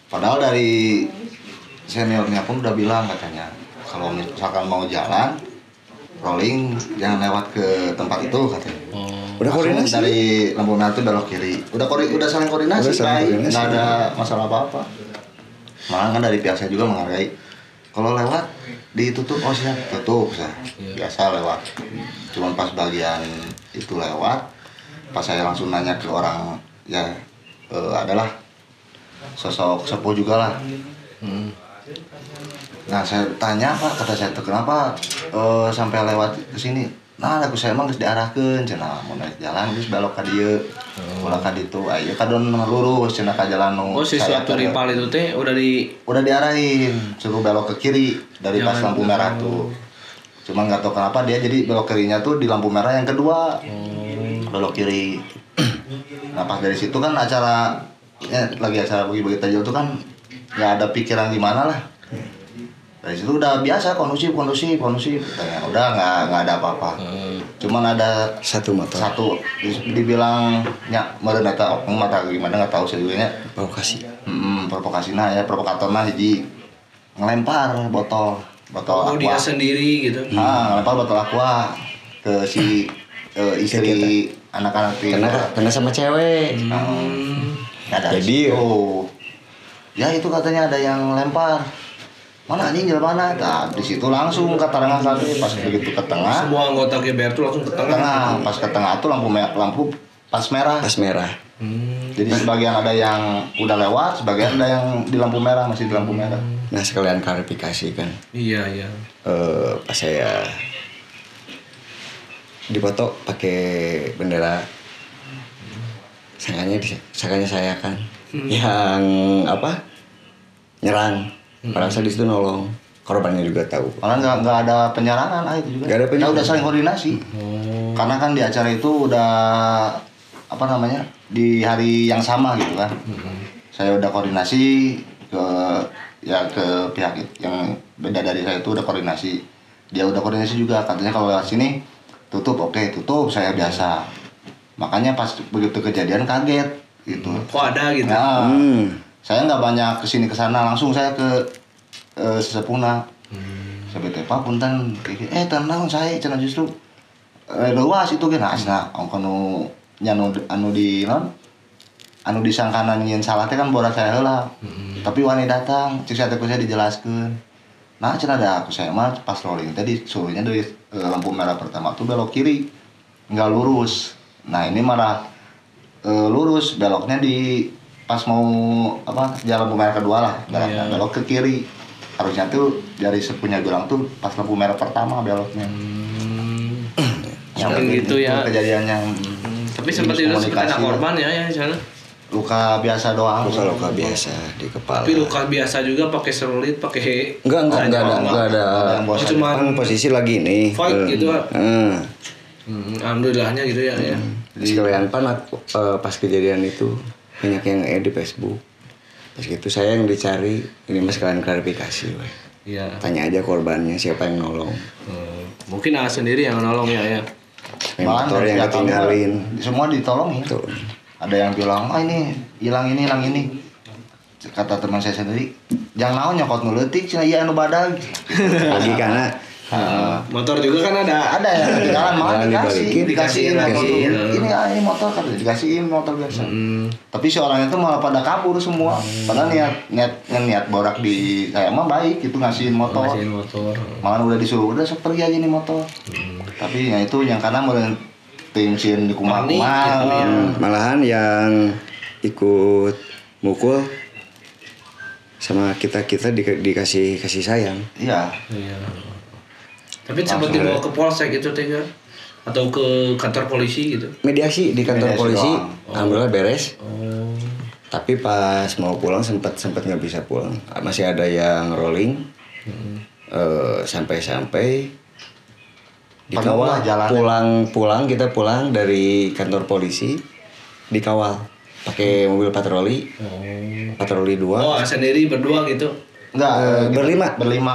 Padahal dari seniornya pun udah bilang katanya kalau misalkan mau jalan rolling jangan lewat ke tempat itu katanya. Udah Langsung koordinasi? dari lampu merah itu belok kiri. Udah saling koordinasi, Udah saling baik. koordinasi. Nggak ada masalah apa-apa. Malah kan dari pihak saya juga menghargai. Kalau lewat ditutup, oh siap tutup saya. Biasa lewat. Cuman pas bagian itu lewat, pas saya langsung nanya ke orang ya adalah sosok sepuh juga lah. Nah saya tanya Pak, kata saya tuh kenapa sampai lewat ke sini? Nah aku saya emang geus diarahkeun cenah mau naik jalan geus belok ka dieu. Ulah ka ditu aya kadon lurus cenah ka jalan nu. Oh, si suatu rival itu teh udah diarahin suruh belok ke kiri dari pas lampu merah tuh. Cuma nggak tahu kenapa dia jadi belok kirinya tuh di lampu merah yang kedua. Belok kiri. Nah pas dari situ kan acara ya, lagi acara bagi-bagi tajil tuh kan nggak ada pikiran gimana lah. Dari situ udah biasa kondusif katanya. Udah nggak ada apa-apa. Cuman ada Satu motor. dibilang nya meureun eta oknum mata gimana nggak tahu saya juga nya. Provokasi. Provokasina ya provokatorna hiji ngelempar botol Oh, aqua. dia sendiri gitu. Ngelempar botol aqua ke si istri anak-anak di Karena sama cewek. Jadi ya itu katanya ada yang lempar. Mana anjing jalan mana? Nah, di situ langsung katarangan kami pas begitu ke tengah. Semua anggota GBR tuh langsung ke tengah. Pas ke tengah tuh lampu pas merah. Pas merah. Jadi sebagian ada yang udah lewat, sebagian ada yang di lampu merah, masih di lampu merah. Nah sekalian klarifikasi kan. Iya. Pas saya dipoto pakai bendera sangkanya saya kan yang apa nyerang. Padahal saya di situ nolong, korbannya juga tahu. Malah nggak ada penyerangan itu juga. Nggak ada penyerangan. Kita udah saling koordinasi. Karena kan di acara itu udah apa namanya di hari yang sama gitu kan. Saya udah koordinasi ke pihak yang beda dari saya itu udah koordinasi. Dia udah koordinasi juga katanya kalau lewat sini tutup, oke tutup saya biasa. Makanya pas begitu kejadian kaget gitu. Kok ada gitu? Nah, saya nggak banyak kesini kesana, langsung saya ke sesepuhna. Saya bete Pak punten, tenang saya cenah justru luas itu kan asna anu nyanu anu disangkanan nyen salah teh kan borak saya heula. Tapi wani datang, cek saya dijelaskeun. Nah cenah da aku saya mah pas rolling tadi suruhnya dari lampu merah pertama tuh belok kiri, nggak lurus. Nah ini malah lurus beloknya di pas mau apa jalan lampu merah kedua lah belok ke kiri. Harusnya tuh dari sepunya gelang tuh pas lampu merah pertama beloknya. Yang gitu ya kejadiannya. Tapi sempat itu ada korban ya di sana. Luka biasa doang. Luka biasa di kepala. Tapi luka biasa juga pakai serulit, pakai enggak ada. Cuma Kan posisi lagi nih. fight gitu. Alhamdulillahnya gitu ya. Sekalian pas kejadian itu banyak yang di Facebook. Pas gitu saya yang dicari, ini mas sekalian klarifikasi. Iya. Tanya aja korbannya siapa yang nolong. Mungkin sendiri yang nolong ya. Motor yang ketinggalin. Semua ditolongin. Tuh. Ada yang bilang, ini hilang ini. Kata teman saya sendiri, jangan naon nyokot nu leutik cenah ieu anu badag. Lagi karena motor juga kan ada yang ketinggalan malah dikasihin. Ini motor kan dikasihin motor biasa. Tapi si orangnya itu malah pada kabur semua. Padahal niat borak di saya mah baik itu ngasihin motor. Malah udah disuruh udah pergi aja nih motor. Tapi ya itu yang karena meureun tim sin di kumaha. Malahan yang ikut mukul sama kita dikasih sayang. Iya. Tapi sempat dibawa ke polsek gitu tega atau ke kantor polisi gitu. Mediasi di kantor polisi, alhamdulillah beres. Tapi pas mau pulang sempat nggak bisa pulang. Masih ada yang rolling. Sampai dikawal pulang kita pulang dari kantor polisi dikawal pakai mobil patroli 2. Sendiri berdua gitu. Enggak, berlima. Berlima.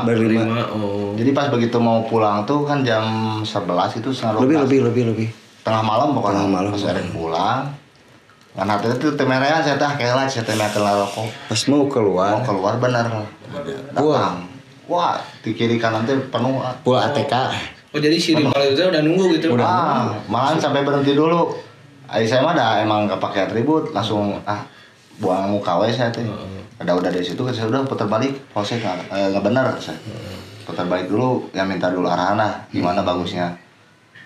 Oh. Jadi pas begitu mau pulang tuh kan jam 11 itu setengah 12. Lebih. Tengah malam pokoknya. Tengah malam. Pas erek pulang. Kan hati itu temerean saya teh kelat saya teh makan rokok. Pas mau keluar. Mau keluar bener. Datang. Wah, di kiri kanan teh penuh. Full ATK. Oh jadi si rival itu udah nunggu gitu. Malahan sampai berhenti dulu. Saya mah dah emang gak pakai atribut, langsung buang muka we saya teh. Udah dari situ saya udah putar balik, polsek nggak benar saya. Putar balik dulu, ya minta dulu arahan lah, gimana bagusnya.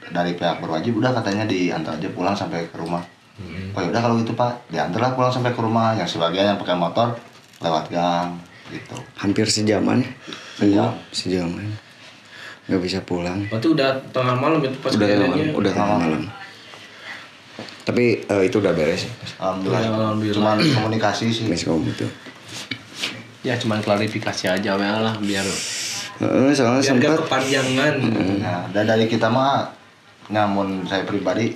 Dari pihak berwajib udah katanya diantar aja pulang sampai ke rumah. Oh yaudah kalau gitu Pak, diantar lah pulang sampai ke rumah. Yang sebagian yang pakai motor lewat gang gitu. Hampir sejaman ya. Sejaman. Nggak bisa pulang. Berarti udah tengah malam itu pas kejadiannya. Udah tengah malam. Tapi itu udah beres. Alhamdulillah. Cuman komunikasi sih. Miskom itu. Ya cuman klarifikasi aja lah biar Soalnya biar sempat gak kepanjangan. Nah, dan dari kita mah, namun saya pribadi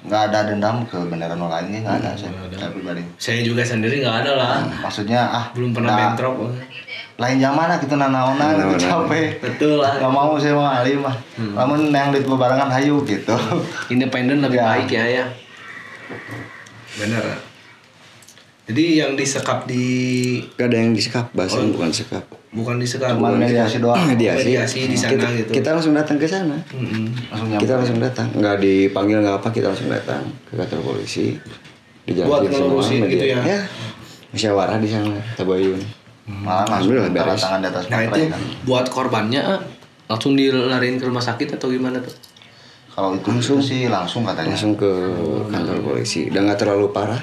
nggak ada dendam ke bendera lainnya, nggak ada saya pribadi. Saya juga sendiri nggak ada lah. Maksudnya Belum pernah bentrok. lain zaman lah gitu nanaonan capek. Betul lah. Nggak mau saya mah alim mah. Namun yang di bebarengan hayu gitu. Independen lebih Ya. baik ya. Bener. Jadi yang disekap di gak ada yang disekap, bahasanya bukan sekap. bukan disekap. Cuman mediasi doang. Mediasi di sana gitu. Kita langsung datang ke sana. Langsung Kita nyampe. langsung datang, nggak dipanggil nggak apa, kita langsung datang ke kantor polisi. Buat ngelurusin gitu ya. Musyawarah di sana, Tabayun. Malah langsung Alhamdulillah tanda beres. tangan di atas Nah itu materai kan. buat korbannya langsung dilariin ke rumah sakit atau gimana tuh? Kalau itu sih langsung katanya. Langsung ke kantor polisi. Udah nggak terlalu parah.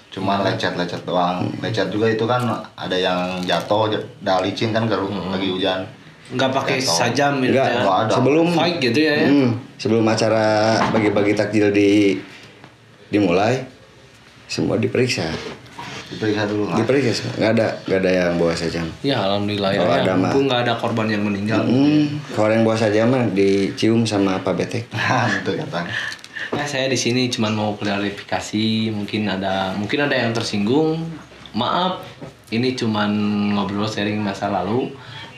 Cuma lecet-lecet doang. Lecet juga itu kan ada yang jatuh, dah licin kan lagi hujan. Nggak pakai Jatuh. sajam gitu Enggak, ya? ada. sebelum Fight gitu ya? sebelum acara bagi-bagi takjil dimulai, semua diperiksa. Diperiksa dulu nggak? Diperiksa, semua. Nggak ada yang bawa sajam. Ya alhamdulillah ya. Oh, ada mah. Mumpung nggak ada korban yang meninggal. Kalau yang bawa sajam mah dicium sama Pak Betek. Nah, itu katanya. Nah, saya di sini cuma mau klarifikasi, mungkin ada yang tersinggung. Maaf, ini cuman ngobrol sharing masa lalu,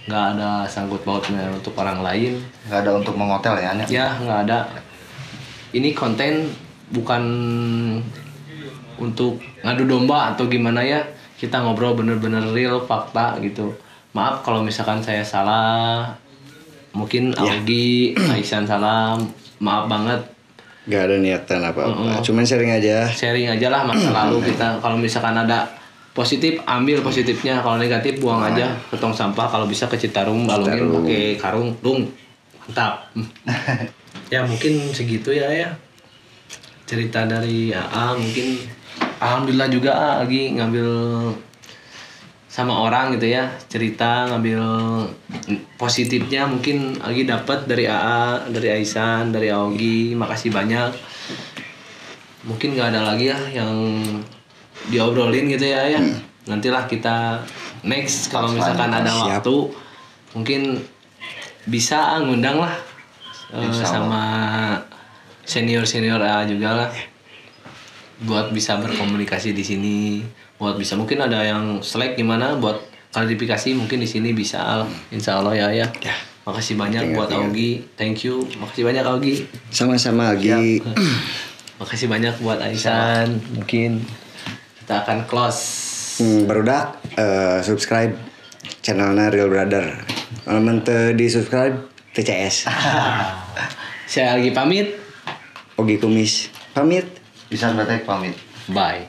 nggak ada sangkut pautnya untuk orang lain. Nggak ada untuk mengotel ya? Nya? Ya nggak ada. Ini konten bukan untuk ngadu domba atau gimana ya. Kita ngobrol bener-bener real fakta gitu. Maaf kalau misalkan saya salah, mungkin Augie, Aisyah salah, maaf banget. Gak ada niatan apa-apa, cuman sharing aja. Sharing aja lah masa lalu kita. Kalau misalkan ada positif, ambil positifnya. Kalau negatif, buang aja ke tong sampah. Kalau bisa ke Citarum, balungin pakai karung, dung, mantap. Ya mungkin segitu ya. Cerita dari AA mungkin. Alhamdulillah juga lagi ngambil sama orang gitu ya, cerita ngambil positifnya mungkin lagi dapat dari AA, dari Aisan, dari Augie. Makasih banyak. Mungkin nggak ada lagi ya yang diobrolin gitu ya. Nantilah kita next kalau misalkan ada waktu mungkin bisa ngundang lah sama senior AA juga lah buat bisa berkomunikasi di sini. Buat bisa mungkin ada yang Slack gimana buat klarifikasi mungkin di sini bisa insya Allah ya. Makasih banyak buat Augie, thank you. Makasih banyak Augie. Sama-sama lagi. Makasih banyak buat Aisan. Mungkin kita akan close. Barudak subscribe channelnya Real Brother. Kalau mente di subscribe TCS. Saya lagi pamit. Ogi Kumis pamit. Bisa berarti pamit. Bye.